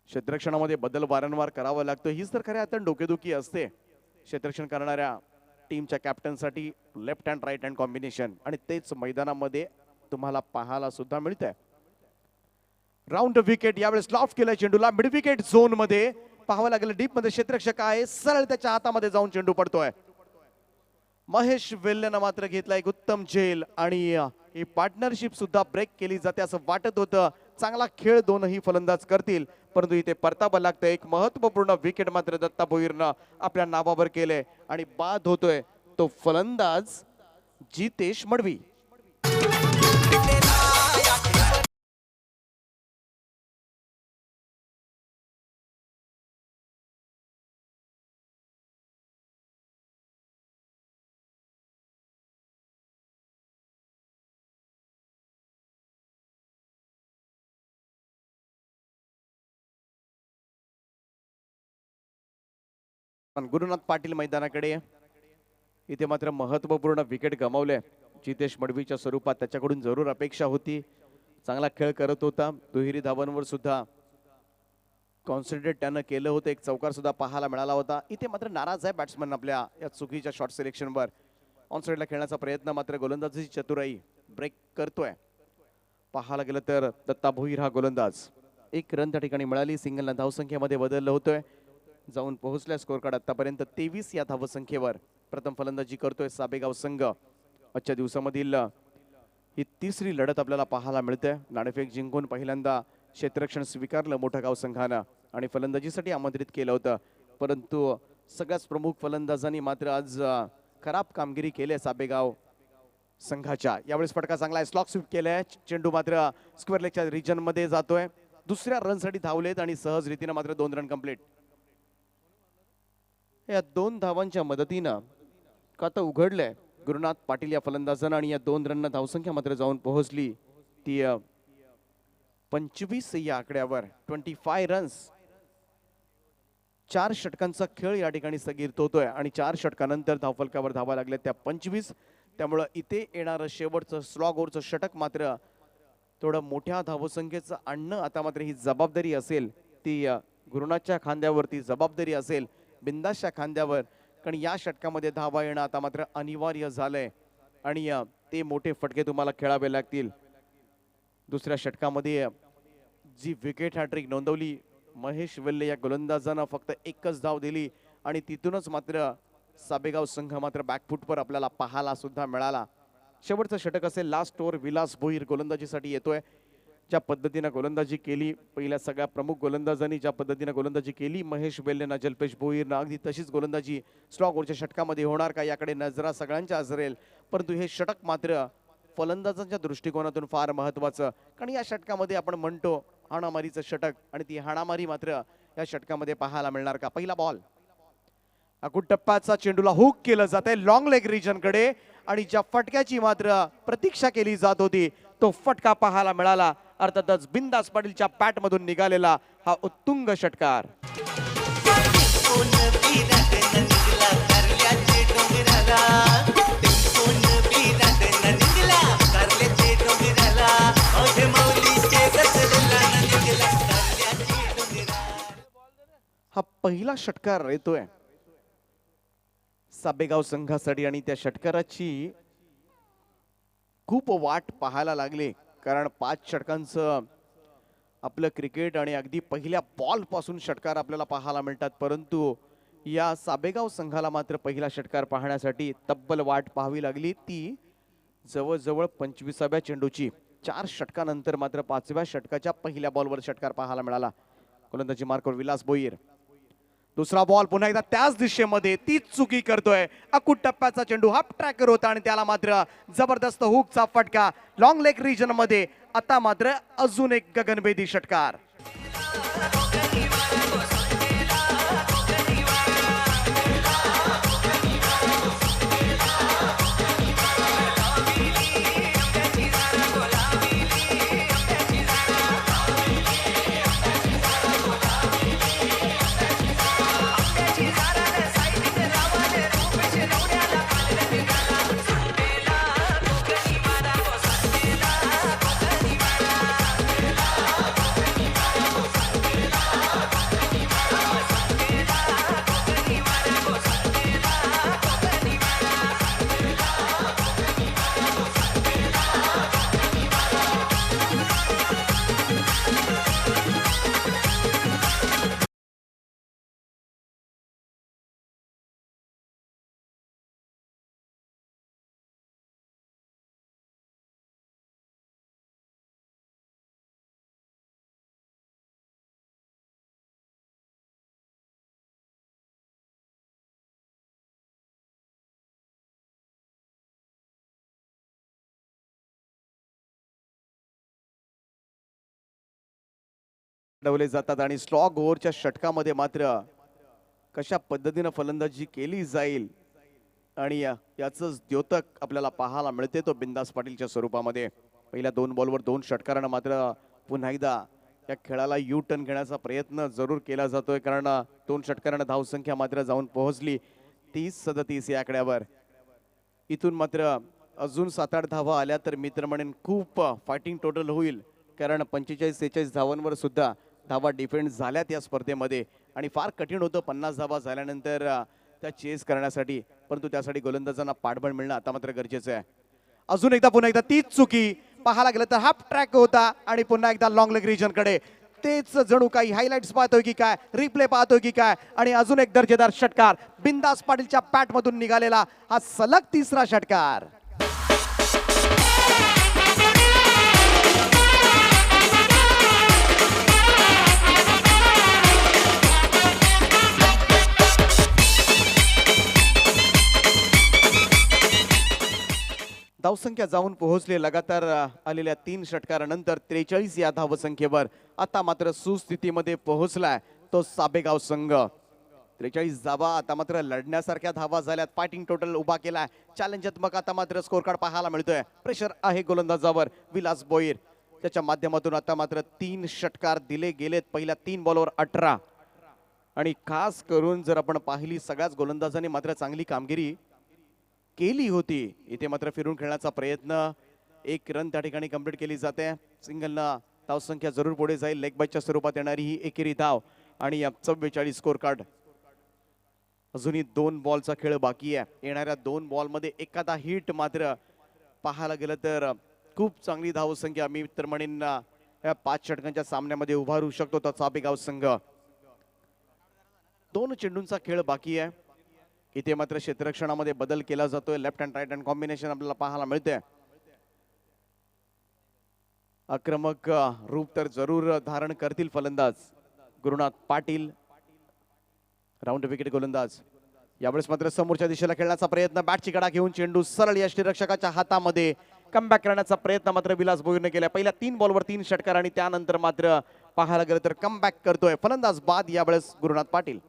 क्षेत्ररक्षणामध्ये बदल वारंवार करावा लागतो. हीच तर खऱ्या अर्थाने डोकेदुखी असते क्षेत्ररक्षण करणाऱ्या टीमच्या कॅप्टनसाठी. Left hand right hand combination आणि तेच मैदानामध्ये तुम्हाला पाहायला सुद्धा मिळतंय. राऊंड विकेट यावेळेस लॉफ्ट केलाय चेंडूला. मिड विकेट झोन मध्ये पाहावं लागेल. डीप मध्ये क्षेत्ररक्षक आहे. सरळ त्याच्या हातामध्ये जाऊन चेंडू पडतोय. महेश वेल्लेनं मात्र घेतला एक उत्तम झेल आणि ही पार्टनरशिप सुद्धा ब्रेक केली जाते असं वाटत होतं. चांगला खेळ दोनही फलंदाज करतील परंतु इथे परतावं लागतं. एक महत्वपूर्ण विकेट मात्र दत्ता भोईरनं आपल्या नावावर केले आणि बाद होतोय तो फलंदाज जितेश मडवी. गुरुनाथ पाटील मैदानाकडे. इथे मात्र महत्वपूर्ण विकेट गमावले जितेश मडवीच्या स्वरूपात. त्याच्याकडून जरूर अपेक्षा होती. चांगला खेळ करत होता. दुहेरी धावांवर सुद्धा कॉन्सन्ट्रेट त्यानं केलं होतं. एक चौकार सुद्धा पाहायला मिळाला होता. इथे मात्र नाराज आहे बॅट्समन आपल्या या चुकीच्या शॉट सिलेक्शनवर. ऑन साईडला खेळण्याचा प्रयत्न मात्र गोलंदाजीची चतुराई ब्रेक करतोय. पाहायला गेलं तर दत्ता भोईर हा गोलंदाज. 1 रन त्या ठिकाणी मिळाली. सिंगल धावसंख्येमध्ये बदललं होतोय. जाऊन पोहोचल्या स्कोर कार्ड आतापर्यंत 23 या धावसंख्येवर. प्रथम फलंदाजी करतोय साबेगाव संघ. आजच्या दिवसामधील ही 3री लढत आपल्याला पाहायला मिळते. नाणेफेक जिंकून पहिल्यांदा क्षेत्ररक्षण स्वीकारलं मोठा गाव संघानं आणि फलंदाजीसाठी आमंत्रित केलं होतं परंतु सगळ्याच प्रमुख फलंदाजांनी मात्र आज खराब कामगिरी केली साबेगाव संघाच्या. यावेळेस फटका चांगला आहे. स्लॉक स्वीप केलाय. चेंडू मात्र स्क्वेअर लेगच्या रिजन मध्ये जातोय. दुसऱ्या रनसाठी धावलेत आणि सहज रीतीने मात्र 2 रन कंप्लीट. या 2 धावांच्या मदतीनं खातं उघडलंय गुरुनाथ पाटील या फलंदाजानं आणि या 2 रननं धावसंख्या मात्र जाऊन पोहोचली ती 25 या आकड्यावर. 25 रन्स. 4 षटकांचा खेळ या ठिकाणी स्थगित होतोय आणि 4 षटकानंतर धावफलकावर धावा लागल्या त्या 25. त्यामुळे इथे येणारं शेवटचं स्लॉग ओव्हरचं षटक मात्र थोडं मोठ्या धावसंख्येचं आणणं आता मात्र ही जबाबदारी असेल ती गुरुनाथच्या खांद्यावरती जबाबदारी असेल बिंदासच्या खांद्यावर, कारण या षटकामध्ये धावा येणं आता मात्र अनिवार्य झालंय आणि ते मोठे फटके तुम्हाला खेळावे लागतील. दुसऱ्या षटकामध्ये जी विकेट हॅट्रिक नोंदवली महेश वेल्ले या गोलंदाजानं फक्त एकच धाव दिली आणि तिथूनच मात्र साबेगाव संघ मात्र बॅकफुटवर आपल्याला पाहायला सुद्धा मिळाला. शेवटचं षटक असेल लास्ट ओव्हर विलास भोईर गोलंदाजीसाठी येतोय. ज्या पद्धतीनं गोलंदाजी केली पहिल्या सगळ्या प्रमुख गोलंदाजांनी ज्या पद्धतीनं गोलंदाजी केली महेश वेल्लेनं जल्पेश भोईरनं अगदी तशीच गोलंदाजी स्लॉग ओव्हरच्या षटकामध्ये होणार का याकडे नजरा सगळ्यांच्या असेल. परंतु हे षटक मात्र फलंदाजांच्या दृष्टिकोनातून फार महत्वाचं, कारण या षटकामध्ये आपण म्हणतो हाणामारीचं षटक आणि ती हाणामारी मात्र या षटकामध्ये पाहायला मिळणार का. पहिला बॉल अकुट टप्प्याचा चेंडूला हुक केलं जात आहे लॉंग लेग रिजन कडे आणि ज्या फटक्याची मात्र प्रतीक्षा केली जात होती तो फटका पाहायला मिळाला. अर्थातच बिंदास पाटीलच्या पॅट मधून निघालेला हा उत्तुंग षटकार. हा पहिला षटकार येतोय साबेगाव संघासाठी आणि त्या षटकाराची खूप वाट पाहायला लागली, कारण 5 षटकांचं आपलं क्रिकेट आणि अगदी पहिल्या बॉल पासून षटकार आपल्याला पाहायला मिळतात. परंतु या साबेगाव संघाला मात्र पहिला षटकार पाहण्यासाठी तब्बल वाट पाहावी लागली, ती जवळजवळ 25व्या चेंडूची. 4 षटकानंतर मात्र 5व्या षटकाच्या पहिल्या बॉलवर षटकार पाहायला मिळाला. गोलंदाजी मार्कवर विलास भोईर. दुसरा बॉल पुन्हा एकदा त्याच दिशेमध्ये तीच चुकी करतोय. अकुट टप्प्याचा चेंडू हाफ ट्रॅकर होता आणि त्याला मात्र जबरदस्त हुकचा फटका लॉंग लेग रिजन मध्ये. आता मात्र अजून एक गगनभेदी षटकार. डवले जातात आणि स्लॉग ओव्हरच्या षटकामध्ये मात्र कशा पद्धतीनं फलंदाजी केली जाईल आणि याचंच द्योतक आपल्याला पाहायला मिळते तो बिंदास पाटीलच्या स्वरूपामध्ये. पहिल्या 2 बॉलवर 2 षटकारांना मात्र पुन्हा एकदा या खेळाला यू टर्न घेण्याचा प्रयत्न जरूर केला जातोय, कारण 2 षटकारांना धावसंख्या मात्र जाऊन पोहोचली 30-37 या आकड्यावर. इथून मात्र अजून 7-8 धावा आल्या तर मित्र म्हणेन खूप फायटिंग टोटल होईल, कारण 45-46 धावांवर सुद्धा धावा डिफेंड झाल्यात या स्पर्धेमध्ये आणि फार कठीण होतं 50 धावा झाल्यानंतर त्या चेस करण्यासाठी. परंतु त्यासाठी गोलंदाजांना पाठबळ मिळणं आता मात्र गरजेचं आहे. अजून एकदा पुन्हा एकदा तीच चुकी पाहायला गेलं तर हाफ ट्रॅक होता आणि पुन्हा एकदा लॉंग लेग रिजन कडे. तेच जणू काही हायलाइट्स पाहतोय की काय, रिप्ले पाहतोय की काय, आणि अजून एक दर्जेदार षटकार बिंदास पाटीलच्या पॅट मधून निघालेला हा सलग 3रा षटकार. धावसंख्या जाऊन पोहोचले लगातार आलेल्या 3 षटकारानंतर 43 या धावसंख्येवर. आता मात्र सुस्थितीमध्ये पोहोचलाय तो साबेगाव संघ. 43 धावा आता मात्र लढण्यासारख्या धावा झाल्यात. फायटिंग टोटल उभा केलाय. चॅलेंजात्मक आता मात्र स्कोर कार्ड पाहायला मिळतोय. प्रेशर आहे गोलंदाजावर विलास भोईर. त्याच्या माध्यमातून आता मात्र 3 षटकार दिले गेलेत पहिल्या 3 बॉलवर 18. आणि खास करून जर आपण पाहिली सगळ्याच गोलंदाजांनी मात्र चांगली कामगिरी केली होती. इथे मात्र फिरून खेळण्याचा प्रयत्न एक रन त्या ठिकाणी कंप्लीट केली जाते. सिंगलना धावसंख्या जरूर पुढे जाईल. लेग बायच्या स्वरूपात येणारी ही एकेरी धाव आणि 44 स्कोर कार्ड. अजूनही 2 बॉलचा खेळ बाकी आहे. येणाऱ्या 2 बॉलमध्ये एखादा हिट मात्र पाहायला गेलं तर खूप चांगली धावसंख्या मी तर म्हणेन या 5 षटकांच्या सामन्यामध्ये उभारू शकतो तो चापेगाव संघ. 2 चेंडूंचा खेळ बाकी आहे. इथे मात्र क्षेत्ररक्षणामध्ये बदल केला जातोय. Left hand right hand combination आपल्याला पाहायला मिळते. आक्रमक रूप तर जरूर धारण करतील फलंदाज गुरुनाथ पाटील. राऊंड विकेट गोलंदाज. यावेळेस मात्र समोरच्या दिशेला खेळण्याचा प्रयत्न. बॅटची कडा घेऊन चेंडू सरळ यष्टीरक्षकाच्या हातामध्ये. कमबॅक करण्याचा प्रयत्न मात्र विलास भोईरने केला. पहिल्या 3 बॉलवर 3 षटकार आणि त्यानंतर मात्र पाहायला गेलं तर कमबॅक करतोय फलंदाज बाद यावेळेस गुरुनाथ पाटील.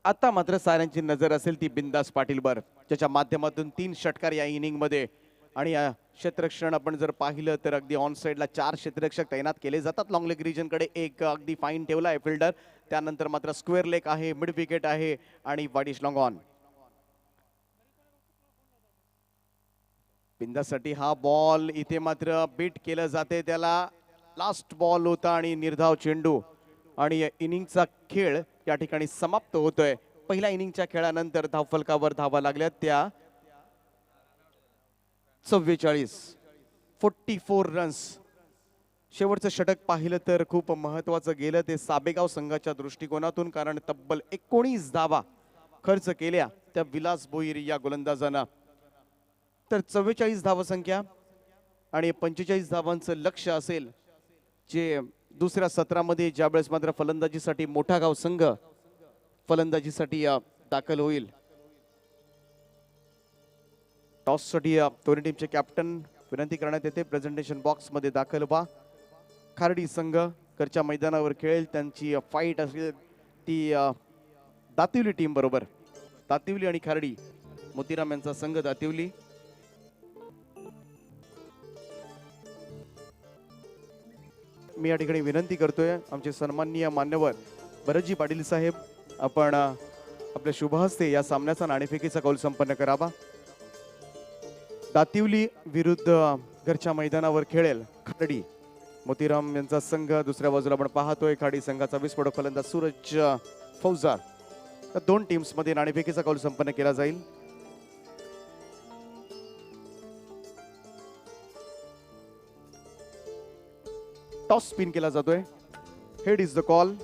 आता मात्र साऱ्यांची नजर असेल ती बिंदास पाटीलवर, ज्याच्या माध्यमातून 3 षटकार या इनिंग मध्ये. आणि क्षेत्ररक्षण आपण जर पाहिलं तर अगदी ऑन साइडला 4 क्षेत्ररक्षक तैनात केले जातात. लॉंग लेग रिजन कडे एक अगदी फाईन ठेवला आहे फिल्डर. त्यानंतर मात्र स्क्वेअर लेग आहे, मिड विकेट आहे आणि वाडिश लॉंग ऑन. बिंदासाठी हा बॉल इथे मात्र बीट केलं जाते त्याला. लास्ट बॉल होता आणि निर्धाव चेंडू आणि इनिंगचा खेळ या ठिकाणी समाप्त होतोय. पहिल्या इनिंगच्या खेळानंतर धावफलकावर धावा लागल्या त्या 44 रन्स. शेवटचं षटक पाहिलं तर खूप महत्वाचं गेलं ते साबेगाव संघाच्या दृष्टिकोनातून, कारण तब्बल 19 धावा खर्च केल्या त्या विलास भोईर या गोलंदाजांना. तर 44 धावसंख्या आणि 45 धावांचं लक्ष असेल जे दुसऱ्या सत्रामध्ये, ज्यावेळेस मात्र फलंदाजीसाठी मोठा गाव संघ फलंदाजीसाठी दाखल होईल. टॉस साठी दोन्ही टीमचे कॅप्टन विनंती करण्यात येते प्रेझेंटेशन बॉक्स मध्ये दाखल व्हा. खार्डी संघ घरच्या मैदानावर खेळेल. त्यांची फाईट असेल ती दातिवली टीम बरोबर. दातिवली आणि खार्डी, मोतीराम यांचा संघ दातिवली. मी या ठिकाणी विनंती करतोय आमचे सन्माननीय मान्यवर भरतजी पाटील साहेब, आपण आपल्या शुभ हस्ते या सामन्याचा नाणेफेकीचा कौल संपन्न करावा. दातिवली विरुद्ध घरच्या मैदानावर खेळेल खार्डी. मोतीराम यांचा संघ दुसऱ्या बाजूला आपण पाहतोय. खाडी संघाचा विस्फोटक फलंदाज सूरज फौजार. या 2 टीम्स मध्ये नाणेफेकीचा कौल संपन्न केला जाईल. टॉस स्पिन केला जातोय. Head is the call.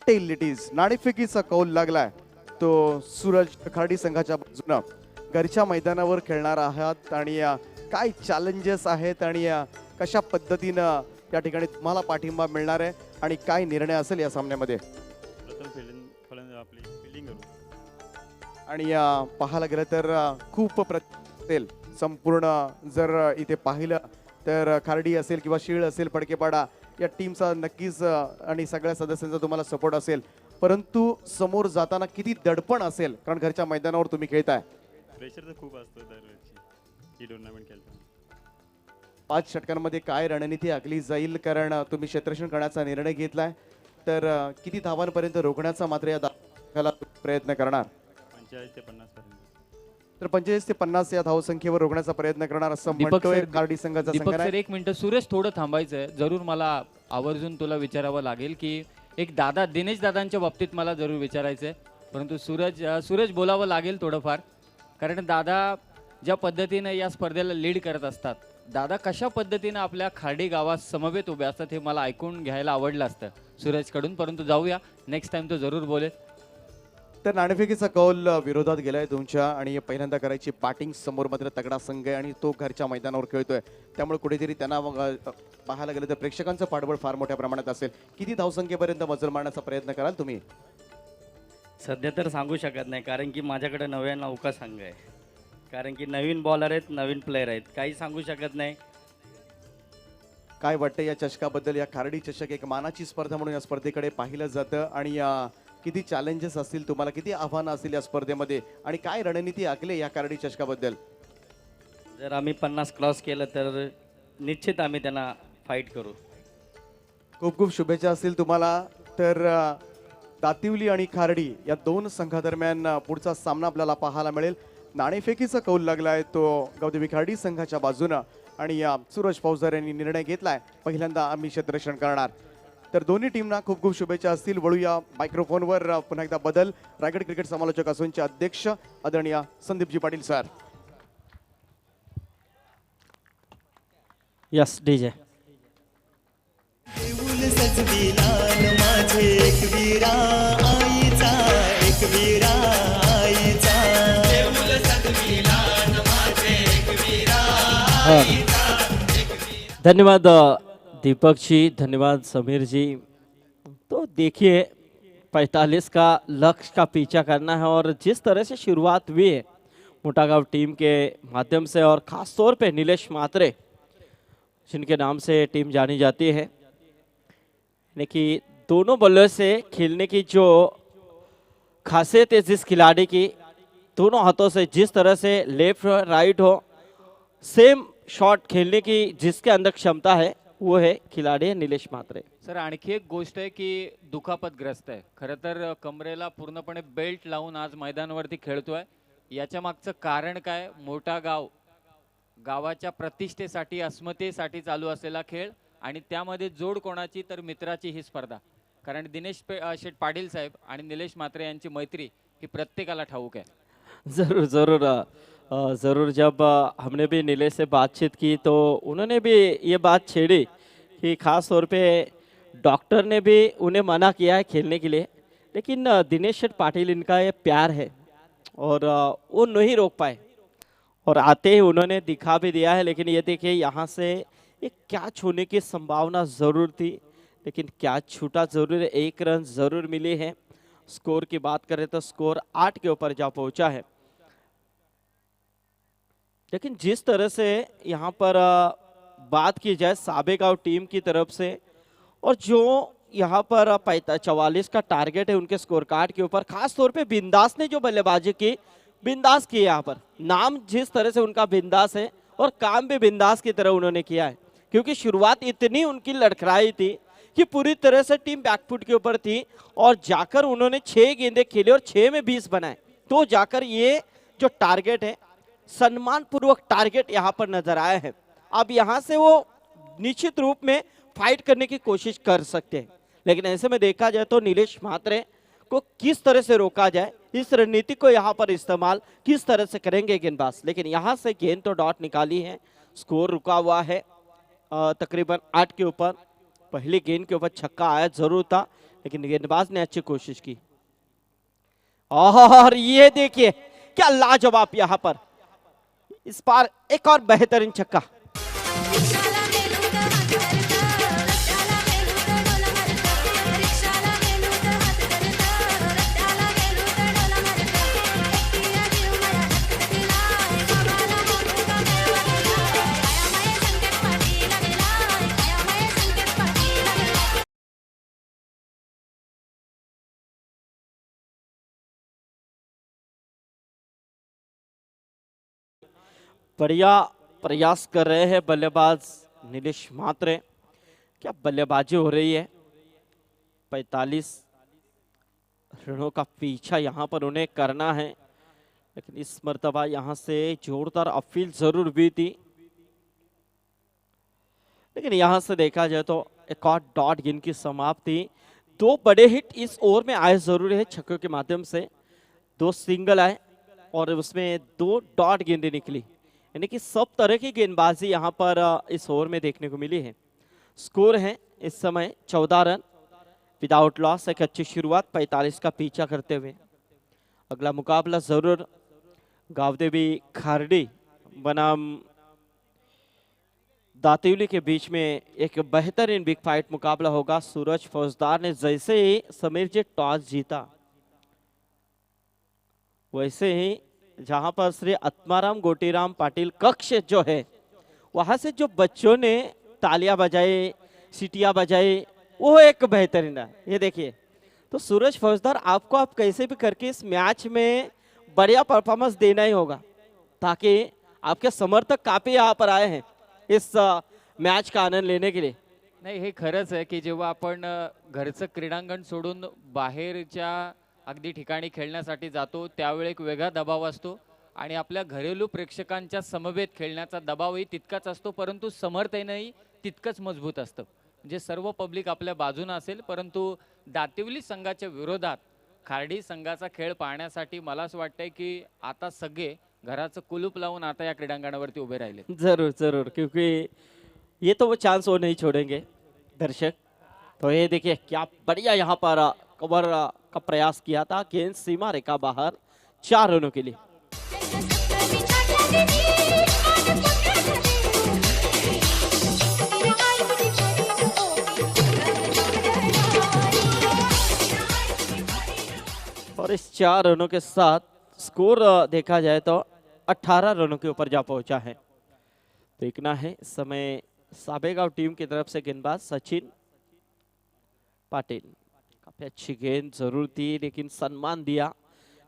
Tail it is. नाणेफेकीचा कौल लागलाय तो सूरज खार्डी संघाच्या बाजूने. घरच्या मैदानावर खेळणार आहात आणि काय चॅलेंजेस आहेत आणि कशा पद्धतीनं या ठिकाणी तुम्हाला पाठिंबा मिळणार आहे आणि काय निर्णय असेल या सामन्यामध्ये. आणि पाहायला गेलं तर खूप असेल संपूर्ण. जर इथे पाहिलं तर खार्डी असेल किंवा शीळ असेल, फडकेपाडा या टीमचा नक्कीच आणि सगळ्या सदस्यांचा तुम्हाला सपोर्ट असेल. परंतु समोर जाताना किती दडपण असेल, कारण घरच्या मैदानावर तुम्ही खेळताय. प्रेशर तर खूप असतो दरवेळी ही टुर्नामेंट खेळताना. 5 षटकांमध्ये काय रणनीती आखली जाईल, कारण तुम्ही क्षेत्ररक्षण करण्याचा निर्णय घेतलाय, तर किती धावांपर्यंत रोखण्याचा मात्र या प्रयत्न करणार. 45 ते 50 पर्यंत. तर 45 ते 50 या धावसंख्येवर रोखण्याचा प्रयत्न करणार असं दीपक म्हणतोय सर, खार्डी संघाचा दीपक संघ सर आहे. 1 मिनिट. सूरज थोडं थांबायचंय. जरूर मला आवर्जून तुला विचारावं लागेल की एक दादा दिनेश दादांच्या बाबतीत मला जरूर विचारायचंय, परंतु सूरज बोलावं लागेल थोडंफार, कारण दादा ज्या पद्धतीने या स्पर्धेला लीड करत असतात, दादा कशा पद्धतीने आपल्या खार्डी गावात समवेत उभे असतात हे मला ऐकून घ्यायला आवडलं असतं सूरजकडून. परंतु जाऊया, नेक्स्ट टाइम तो जरूर बोलेल. तर नाणेफेकीचा कौल विरोधात गेलाय तुमच्या आणि पहिल्यांदा करायची बॅटिंग. समोर मात्र तगडा संघ आहे आणि तो घरच्या मैदानावर खेळतोय, त्यामुळे कुठेतरी त्यांना पाहायला गेलं तर प्रेक्षकांचं पाठबळ फार मोठ्या प्रमाणात असेल. किती धावसंख्येपर्यंत मजल मारण्याचा प्रयत्न कराल तुम्ही? सध्या तर सांगू शकत नाही, कारण की माझ्याकडे नव्या नौका संघ आहे, कारण की नवीन बॉलर आहेत, नवीन प्लेयर आहेत, काही सांगू शकत नाही. काय वाटतं या चषकाबद्दल? या खारडी चषक एक मानाची स्पर्धा म्हणून या स्पर्धेकडे पाहिलं जातं आणि किती चॅलेंजेस असतील तुम्हाला, किती आव्हानं असतील या स्पर्धेमध्ये आणि काय रणनीती आखली या खारडी चषकाबद्दल? जर आम्ही 50 क्रॉस केलं तर निश्चित आम्ही त्यांना फाईट करू. खूप खूप शुभेच्छा असतील तुम्हाला. तर दातिवली आणि खारडी या दोन संघादरम्यान पुढचा सामना आपल्याला पाहायला मिळेल. नाणेफेकीचा कौल लागलाय तो गौतमी खारडी संघाच्या बाजूनं आणि सूरज फौजदार यांनी निर्णय घेतलाय पहिल्यांदा आम्ही क्षेत्ररक्षण करणार. तर दोन्ही टीमना खूप खूप शुभेच्छा असतील. वळूया मायक्रोफोनवर पुन्हा एकदा बदल. रायगड क्रिकेट समालोचक असोनचे अध्यक्ष आदरणीय Sandeepji Patil sir. Yes DJ. देऊल सजविलान माझे एकवीरा आईचा, एकवीरा आईचा. देऊल सजविलान माझे एकवीरा आईचा. धन्यवाद दीपक जी, धन्यवाद समीर जी. तो देखिए 45 का लक्ष्य का पीछा करना है और जिस तरह से शुरुआत हुई है मोटागांव टीम के माध्यम से और ख़ास तौर पे नीलेश मात्रे जिनके नाम से टीम जानी जाती है, यानी कि दोनों बल्ले से खेलने की जो खासियत है जिस खिलाड़ी की, दोनों हाथों से जिस तरह से लेफ्ट राइट हो सेम शॉट खेलने की जिसके अंदर क्षमता है वो है खिलाड़ी नीलेश मात्रे. सर आणखी एक गोष्ट आहे की दुखापतग्रस्त आहे. खरं तर कमरेला पूर्णपणे बेल्ट लावून आज मैदानावरती खेळतोय. याच्या मागचं कारण काय? मोठा गावाच्या प्रतिष्ठेसाठी अस्मितेसाठी चालू असलेला खेळ आणि त्यामध्ये जोड कोणाची तर मित्राची ही स्पर्धा. कारण दिनेश शेठ पाटील साहेब आणि निलेश मात्रे यांची मैत्री ही प्रत्येकाला ठाऊक आहे. ज़रूर ज़रूर ज़रूर. जब हमने भी नीलेश से बातचीत की तो उन्होंने भी ये बात छेड़ी कि ख़ास तौर पे डॉक्टर ने भी उन्हें मना किया है खेलने के लिए, लेकिन दिनेश शेठ पाटिल इनका ये प्यार है और वो नहीं रोक पाए और आते ही उन्होंने दिखा भी दिया है. लेकिन ये देखिए यहाँ से एक कैच होने की संभावना ज़रूर थी, लेकिन कैच छूटा ज़रूर है. 1 रन ज़रूर मिली है. स्कोर की बात करें तो स्कोर 8 के ऊपर जा पहुंचा है. लेकिन जिस तरह से यहाँ पर बात की जाए साबेगांव टीम की तरफ से और जो यहाँ पर 44 का टारगेट है उनके स्कोर कार्ड के ऊपर, खास तौर पे बिंदास ने जो बल्लेबाजी की, बिंदास की यहाँ पर नाम जिस तरह से उनका बिंदास है और काम भी बिंदास की तरह उन्होंने किया है. क्योंकि शुरुआत इतनी उनकी लड़खड़ाई थी कि पूरी तरह से टीम बैकफुट के ऊपर थी और जाकर उन्होंने 6 गेंदें खेले और 6 में 20 बनाए. तो जाकर ये जो टारगेट है सम्मान पूर्वक टारगेट यहाँ पर नजर आया है. अब यहाँ से वो निश्चित रूप में फाइट करने की कोशिश कर सकते हैं, लेकिन ऐसे में देखा जाए तो नीलेश मात्रे को किस तरह से रोका जाए, इस रणनीति को यहाँ पर इस्तेमाल किस तरह से करेंगे गेंदबाज. लेकिन यहाँ से गेंद तो डॉट निकाली है. स्कोर रुका हुआ है तकरीबन 8 के ऊपर. पहली गेंद के ऊपर छक्का आया जरूर था, लेकिन गेंदबाज ने अच्छी कोशिश की. और ये देखिए क्या लाजवाब यहाँ पर इस बार एक और बेहतरीन छक्का. बढ़िया प्रयास कर रहे हैं बल्लेबाज नीलेश मात्रे. क्या बल्लेबाजी हो रही है. 45 रनों का पीछा यहाँ पर उन्हें करना है, लेकिन इस मर्तबा यहाँ से जोरदार अपील जरूर भी थी. लेकिन यहाँ से देखा जाए तो एक और डॉट गेंद की समाप्ति. 2 बड़े हिट इस ओवर में आए जरूर है छक्कों के माध्यम से. 2 सिंगल आए और उसमें 2 डॉट गेंदें निकली, यानी कि सब तरह की गेंदबाजी यहाँ पर इस ओवर में देखने को मिली है. स्कोर है इस समय 14 रन विदाउट लॉस. एक अच्छी शुरुआत 45 का पीछा करते हुए. अगला मुकाबला जरूर गावदेवी खारडी बनाम दातिवली के बीच में एक बेहतरीन बिग फाइट मुकाबला होगा. सूरज फौजदार ने जैसे ही समीर जी टॉस जीता, वैसे ही जहां पर श्री आत्माराम गोटीराम पाटिल कक्ष जो है वहां से जो बच्चों ने तालियां बजाए, सीटियां बजाए, वो एक बेहतरीन है। ये देखिए, तो सूरज फौजदार आपको आप कैसे भी करके इस मैच में बढ़िया परफॉर्मेंस देना ही होगा, ताकि आपके समर्थक काफी यहाँ पर आए हैं इस मैच का आनंद लेने के लिए। नाही, हे खरंच आहे की जेव्हा आपण घरचं क्रीडांगण सोडून बाहेरच्या अगदी ठिकाणी खेळण्यासाठी जातो त्यावेळी एक वेगळा दबाव असतो आणि आपल्या घरेलू प्रेक्षकांच्या समवेत खेळण्याचा दबावही तितकाच असतो, परंतु समर्थनही तितकंच मजबूत असतं। म्हणजे सर्व पब्लिक आपल्या बाजूने असेल, परंतु दातिवली संघाच्या विरोधात खार्डी संघाचा खेळ पाहण्यासाठी मला असं वाटतंय की आता सगळे घराचं कुलूप लावून आता या क्रीडांगणावरती उभे राहिले। जरूर जरूर, क्योंकि ये तो वो चांस वो नहीं छोड़ेंगे दर्शक। तो ये देखिए क्या बढ़िया यहाँ पर कवर का प्रयास किया था, गेंद सीमा रेखा बाहर, 4 रनों के लिए। और इस 4 रनों के साथ स्कोर देखा जाए तो 18 रनों के ऊपर जा पहुंचा है। देखना है इस समय साबेगांव टीम की तरफ से गेंदबाज सचिन पाटिल। काफी अच्छी गेंद जरूर थी, लेकिन सम्मान दिया,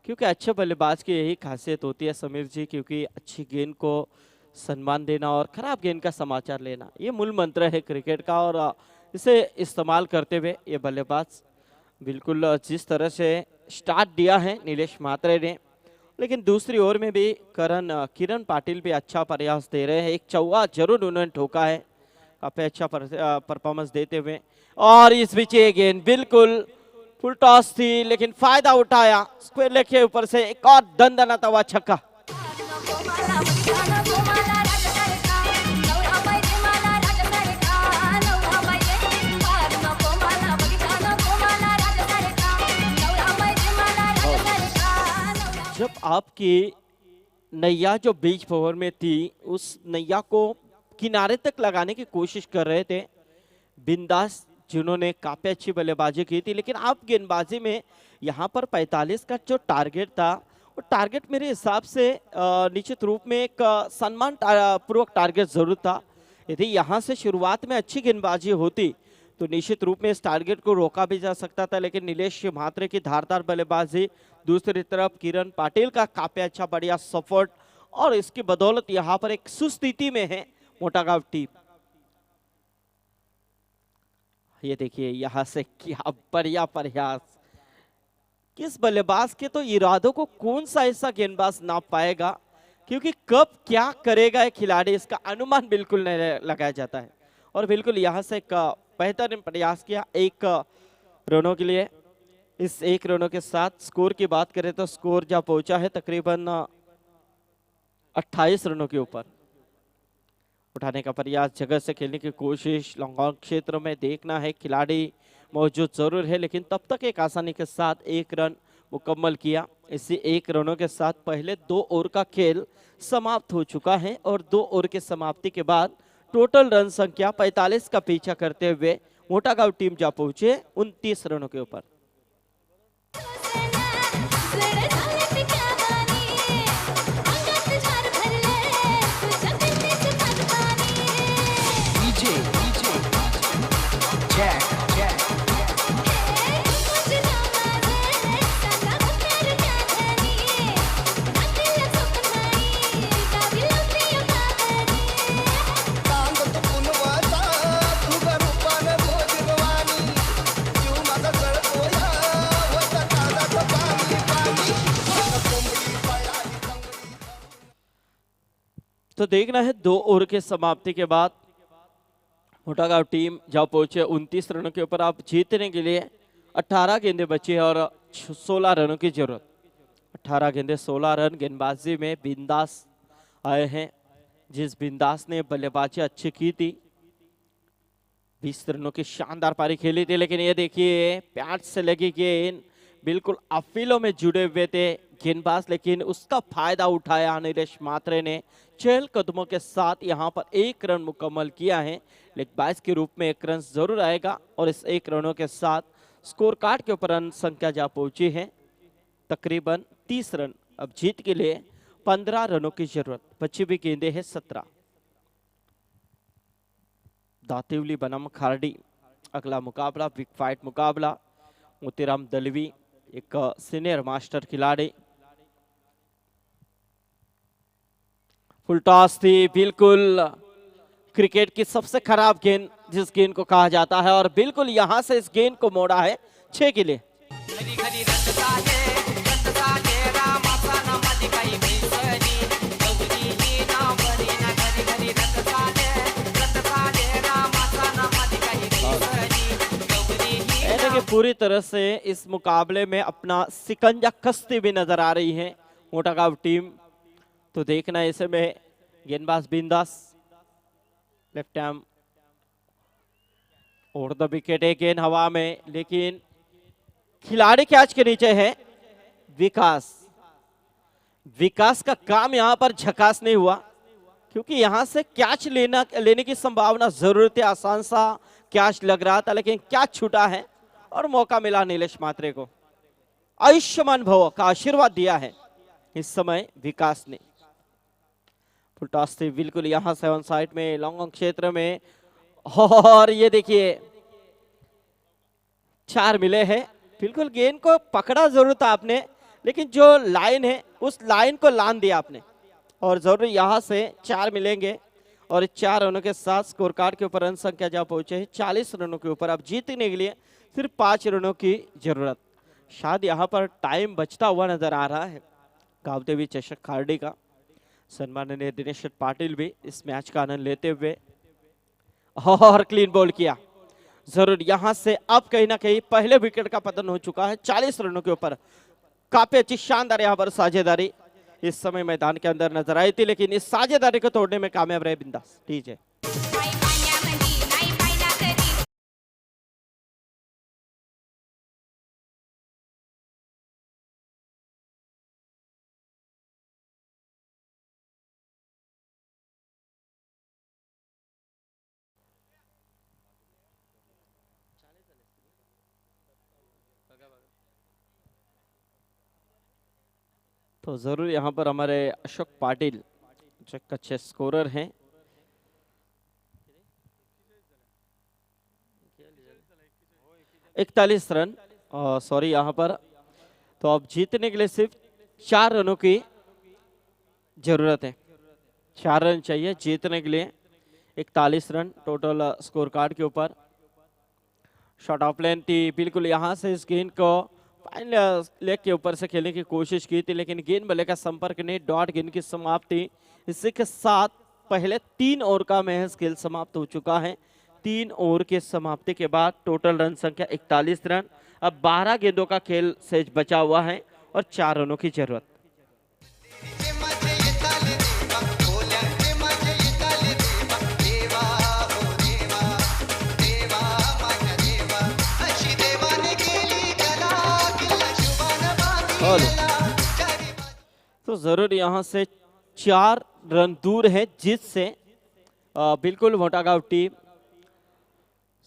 क्योंकि अच्छे बल्लेबाज की यही खासियत होती है समीर जी, क्योंकि अच्छी गेंद को सम्मान देना और खराब गेंद का समाचार लेना, ये मूल मंत्र है क्रिकेट का। और इसे इस्तेमाल करते हुए ये बल्लेबाज बिल्कुल जिस तरह से स्टार्ट दिया है नीलेश म्हात्रे ने, लेकिन दूसरी ओर में भी किरण पाटिल भी अच्छा प्रयास दे रहे हैं। एक चौका जरूर उन्होंने ठोका है, काफी अच्छा परफॉर्मेंस देते हुए। और इस बीच ये गेंद बिल्कुल फुल टॉस थी, लेकिन फायदा उठाया स्क्वायर लेग के ऊपर से एक और दंदनाता हुआ छक्का। जब आपकी नैया जो बीच ओवर में थी, उस नैया को किनारे तक लगाने की कोशिश कर रहे थे बिंदास, जिन्होंने काफी अच्छी बल्लेबाजी की थी, लेकिन आप गेंदबाजी में यहाँ पर 45 का जो टारगेट था, वो टारगेट मेरे हिसाब से निश्चित रूप में एक सम्मान पूर्वक टारगेट जरूर था। यदि यहाँ से शुरुआत में अच्छी गेंदबाजी होती तो निश्चित रूप में इस टारगेट को रोका भी जा सकता था, लेकिन नीलेश म्हात्रे की धारदार बल्लेबाजी, दूसरी तरफ किरण पाटिल का काफी अच्छा बढ़िया सपोर्ट, और इसकी बदौलत यहाँ पर एक सुस्थिति में है मोटागांव टीम। ये देखिए यहाँ से क्या बढ़िया प्रयास, किस बल्लेबाज के तो इरादों को कौन सा ऐसा गेंदबाज नाप पाएगा, क्योंकि कब क्या करेगा एक खिलाड़ी इसका अनुमान बिल्कुल नहीं लगाया जाता है। और बिल्कुल यहाँ से एक बेहतरीन प्रयास किया 1 रनों के लिए। इस 1 रनों के साथ स्कोर की बात करें तो स्कोर जा पहुंचा है तकरीबन 28 रनों के ऊपर। उठाने का प्रयास, जगह से खेलने की कोशिश, लॉन्ग ऑन क्षेत्र में देखना है, खिलाड़ी मौजूद जरूर है, लेकिन तब तक एक आसानी के साथ 1 रन मुकम्मल किया। इसी 1 रनों के साथ पहले 2 ओवर का खेल समाप्त हो चुका है, और 2 ओवर के समाप्ति के बाद टोटल रन संख्या 45 का पीछा करते हुए मोटागांव टीम जा पहुंचे 29 रनों के ऊपर। तो देखना है 2 ओवर के समाप्ति के बाद मोटागांव टीम जहाँ पहुंचे 29 रनों के ऊपर। आप जीतने के लिए 18 गेंदें बची है और 16 रनों की जरूरत। 18 गेंदें 16 रन। गेंदबाजी में बिंदास आए हैं, जिस बिंदास ने बल्लेबाजी अच्छी की थी, 20 रनों की शानदार पारी खेली थी, लेकिन ये देखिए पैड से लगी गेंद, बिल्कुल अफीलों में जुड़े हुए थे गेंदबाज, लेकिन उसका फायदा उठाया नीलेश म्हात्रे ने। चहल कदमों के साथ यहाँ पर 1 रन मुकम्मल किया है, लेकिन 22 के रूप में 1 रन जरूर आएगा, और इस 1 रनों के साथ स्कोर कार्ड के ऊपर रन संख्या जा पहुंची है तकरीबन 30 रन। अब जीत के लिए 15 रनों की जरूरत, बची भी गेंदें हैं 17। दातिवली बनाम खारडी अगला मुकाबला, बिग फाइट मुकाबला। मोतीराम दलवी एक सीनियर मास्टर खिलाड़ी। फुल टॉस थी, बिल्कुल क्रिकेट की सबसे खराब गेंद जिस गेंद को कहा जाता है, और बिल्कुल यहां से इस गेंद को मोड़ा है 6 के लिए। कि पूरी तरह से इस मुकाबले में अपना सिकंजा कसती भी नजर आ रही है मोटागांव टीम। तो देखना ऐसे में गेंदबाज बिंदास, लेफ्ट आर्म और द विकेट, एक गेंद हवा में, लेकिन खिलाड़ी कैच के नीचे है। विकास का काम यहां पर झकास नहीं हुआ, क्योंकि यहां से कैच लेने की संभावना जरूर थी। आसान सा कैच लग रहा था, लेकिन कैच छूटा है और मौका मिला नीलेश मात्रे को। आयुष्मान भव का आशीर्वाद दिया है इस समय विकास ने। फुल टॉस थी, बिल्कुल यहां से ऑन साइड में लॉन्ग ऑन क्षेत्र में, और ये देखिए 4 मिले हैं। बिल्कुल गेंद को पकड़ा जरूर था आपने, लेकिन जो लाइन है उस लाइन को लान दिया आपने, और जरूर यहां से 4 मिलेंगे। और 4 रनों के साथ स्कोर कार्ड के ऊपर रन संख्या जहां पहुंचे है 40 रनों के ऊपर। अब जीतने के लिए सिर्फ 5 रनों की जरूरत। शायद यहाँ पर टाइम बचता हुआ नजर आ रहा है गावदेवी चषक खारडी का। सम्माननीय दिनेश पाटिल भी इस मैच का आनंद लेते हुए, और क्लीन बॉल किया जरूर। यहां से अब कहीं ना कहीं पहले विकेट का पतन हो चुका है 40 रनों के ऊपर। काफी अच्छी शानदार यहाँ पर साझेदारी इस समय मैदान के अंदर नजर आई थी, लेकिन इस साझेदारी को तोड़ने में कामयाब रहे बिंदास। ठीक है, तो जरूर यहाँ पर हमारे अशोक पाटिल जो अच्छे स्कोरर हैं, इकतालीस रन, सॉरी यहाँ पर। तो अब जीतने के लिए सिर्फ 4 रनों की जरूरत है। 4 रन चाहिए जीतने के लिए। 41 रन टोटल स्कोर कार्ड के ऊपर। शॉट ऑफ लेंथ थी, बिल्कुल यहाँ से इस गेंद को लेग के ऊपर से खेलने की कोशिश की थी, लेकिन गेंद बल्ले का संपर्क नहीं। डॉट गेंद की समाप्ति। इसी के साथ पहले 3 ओवर का महज खेल समाप्त हो चुका है। 3 ओवर के समाप्ति के बाद टोटल रन संख्या 41 रन। अब 12 गेंदों का खेल शेष बचा हुआ है और 4 रनों की जरूरत। तो जरूर यहाँ से 4 रन दूर है जिससे बिल्कुल मोटागांव टीम।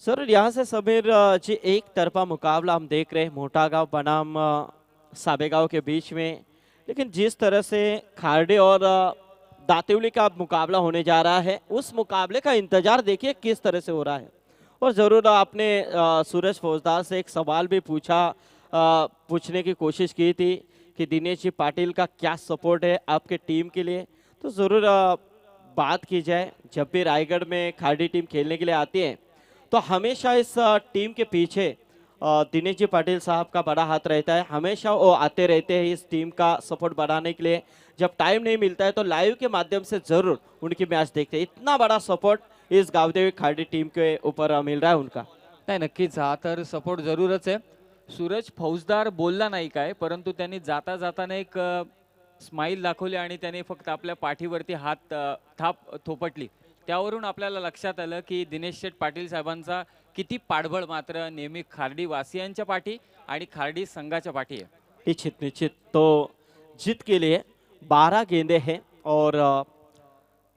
जरूर यहाँ से समीर जी एक तरफा मुकाबला हम देख रहे हैं मोटागांव बनाम साबेगांव के बीच में, लेकिन जिस तरह से खारडी और दातिवली का मुकाबला होने जा रहा है उस मुकाबले का इंतजार देखिए किस तरह से हो रहा है। और जरूर आपने सूरज फौजदार से एक सवाल भी पूछने की कोशिश की थी कि दिनेश जी पाटिल का क्या सपोर्ट है आपके टीम के लिए। तो ज़रूर बात की जाए, जब भी रायगढ़ में खारडी टीम खेलने के लिए आती है तो हमेशा इस टीम के पीछे दिनेश जी पाटिल साहब का बड़ा हाथ रहता है। हमेशा वो आते रहते हैं इस टीम का सपोर्ट बढ़ाने के लिए। जब टाइम नहीं मिलता है तो लाइव के माध्यम से ज़रूर उनकी मैच देखते हैं। इतना बड़ा सपोर्ट इस गावदेवी खारडी टीम के ऊपर मिल रहा है उनका। नाही, नक्कीच हा तर सपोर्ट जरूरच आहे। सूरज फौजदार बोलला नाही काय, परंतु त्यांनी जाता जाताना एक स्माइल दाखवली आणि त्याने फक्त आपल्या पाठीवरती हात थाप थोपटली। त्यावरून आपल्याला लक्षात आलं की दिनेश शेठ पाटील साहेबांचा किती पाठबळ मात्र नेहमी खारडी वासियांच्या पाठी आणि खारडी संघाच्या पाठी आहे। निश्चित निश्चित। तो जीत के लिए 12 गेंदे हैं और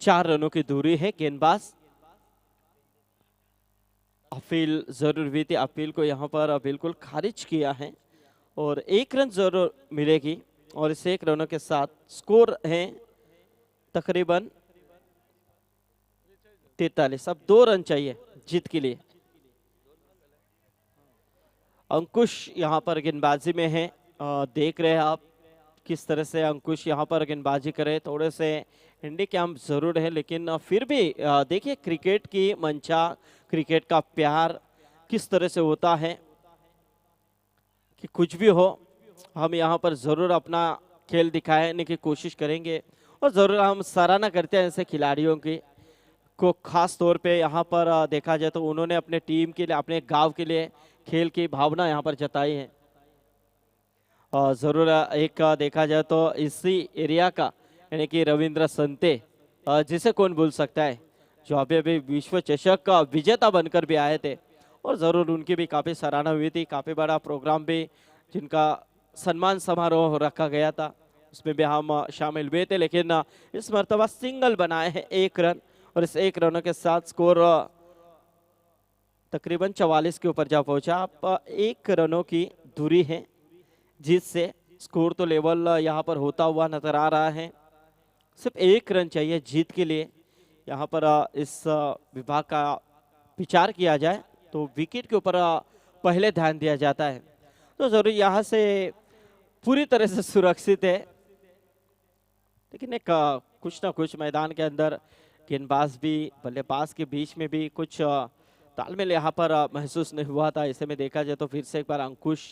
4 रनों की दूरी है। गेंदबाज अपील जरूर हुई थी, अपील को यहाँ पर बिल्कुल खारिज किया है और 1 रन जरूर मिलेगी। और इस 1 रनों के साथ स्कोर है तकरीबन 43। अब 2 रन चाहिए जीत के लिए। अंकुश यहाँ पर गेंदबाजी में है। देख रहे हैं आप किस तरह से अंकुश यहाँ पर गेंदबाजी करे। थोड़े से हैंडीकैप जरूर है, लेकिन फिर भी देखिए क्रिकेट की मंशा, क्रिकेट का प्यार किस तरह से होता है कि कुछ भी हो हम यहाँ पर जरूर अपना खेल दिखाने की कोशिश करेंगे और जरूर हम सराहना करते हैं ऐसे खिलाड़ियों की को। खास तौर पे यहाँ पर देखा जाए तो उन्होंने अपने टीम के लिए, अपने गांव के लिए खेल की भावना यहाँ पर जताई है। जरूर एक देखा जाए तो इसी एरिया का यानी कि रविंद्र संते, जिसे कौन भूल सकता है, जो अभी अभी विश्व चषक का विजेता बनकर भी आए थे और जरूर उनकी भी काफ़ी सराहना हुई थी। काफ़ी बड़ा प्रोग्राम भी जिनका सम्मान समारोह रखा गया था, उसमें भी हम शामिल हुए थे। लेकिन इस मर्तबा सिंगल बनाए हैं 1 रन और इस 1 रनों के साथ स्कोर तकरीबन 44 के ऊपर जा पहुंचा। आप 1 रनों की दूरी है जीत से। स्कोर तो लेवल यहाँ पर होता हुआ नजर आ रहा है। सिर्फ 1 रन चाहिए जीत के लिए। यहाँ पर इस विभाग का विचार किया जाए तो विकेट के ऊपर पहले ध्यान दिया जाता है, तो जरूर यहाँ से पूरी तरह से सुरक्षित है। लेकिन एक कुछ ना कुछ मैदान के अंदर गेंदबाज भी बल्लेबाज के बीच में भी कुछ तालमेल यहाँ पर महसूस नहीं हुआ था। ऐसे में देखा जाए तो फिर से एक बार अंकुश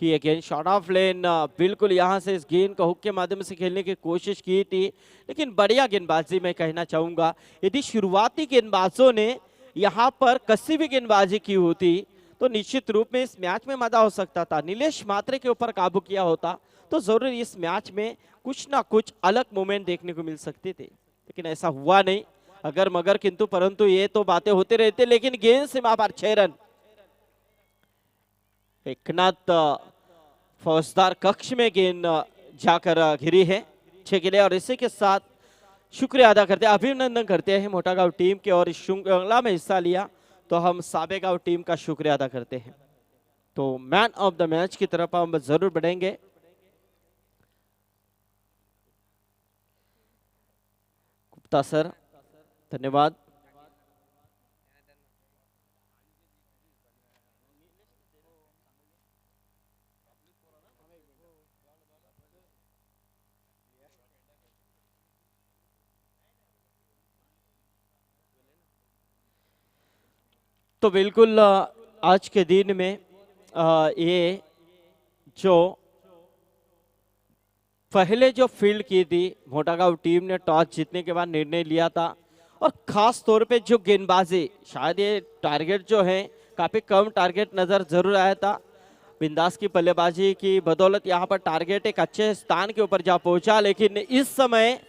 की ये गेंद शॉट ऑफ लेन, बिल्कुल यहाँ से इस गेंद को हुक के माध्यम से खेलने की कोशिश की थी, लेकिन बढ़िया गेंदबाजी मैं कहना चाहूंगा। यदि शुरुआती गेंदबाजों ने यहाँ पर कसी भी गेंदबाजी की होती तो निश्चित रूप में इस मैच में मजा हो सकता था। नीलेश मात्रे के ऊपर काबू किया होता तो जरूर इस मैच में कुछ ना कुछ अलग मोमेंट देखने को मिल सकते थे, लेकिन ऐसा हुआ नहीं। अगर मगर किंतु परंतु ये तो बातें होते रहते, लेकिन गेंद सीमा पर 6 रन। एकनाथ फौजदार कक्ष में गेंद जाकर घिरी है 6 के लिए और इसी के साथ शुक्रिया अदा करते हैं, अभिनंदन करते हैं मोटा गांव टीम के। और इस श्रृंखला में हिस्सा लिया तो हम साबेगांव टीम का शुक्रिया अदा करते हैं। तो मैन ऑफ द मैच की तरफ हम जरूर बढ़ेंगे। गुप्ता सर धन्यवाद। तो बिल्कुल आज के दिन में ये जो पहले जो फील्ड की थी मोटागांव टीम ने टॉस जीतने के बाद निर्णय लिया था और खास तौर पे जो गेंदबाजी, शायद ये टारगेट जो है काफी कम टारगेट नजर जरूर आया था। बिंदास की बल्लेबाजी की बदौलत यहाँ पर टारगेट एक अच्छे स्थान के ऊपर जा पहुंचा, लेकिन इस समय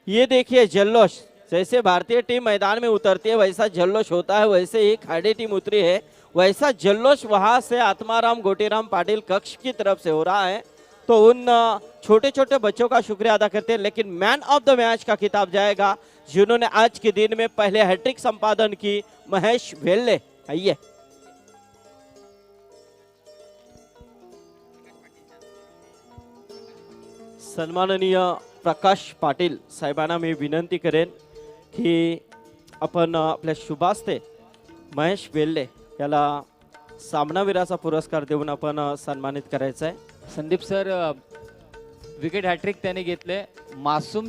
ये देखिए जल्लोश, जैसे भारतीय टीम मैदान में उतरती है वैसा जल्लोश होता है, वैसे ही खाड़ी टीम उतरी है, वैसा जल्लोश वहां से आत्माराम गोटीराम पाटिल कक्ष की तरफ से हो रहा है। तो उन छोटे छोटे बच्चों का शुक्रिया अदा करते हैं। लेकिन मैन ऑफ द मैच का खिताब जाएगा जिन्होंने आज के दिन में पहले हैट्रिक संपादन की, महेश वेल्ले। आइए सन्माननीय प्रकाश पाटील साहेबांना मी विनंती करेन की आपण आपल्या शुभास्ते महेश वेल्ले याला सामनावीराचा पुरस्कार देऊन आपण सन्मानित करायचं आहे। संदीप सर विकेट हॅट्रिक त्याने घेतले। मासूम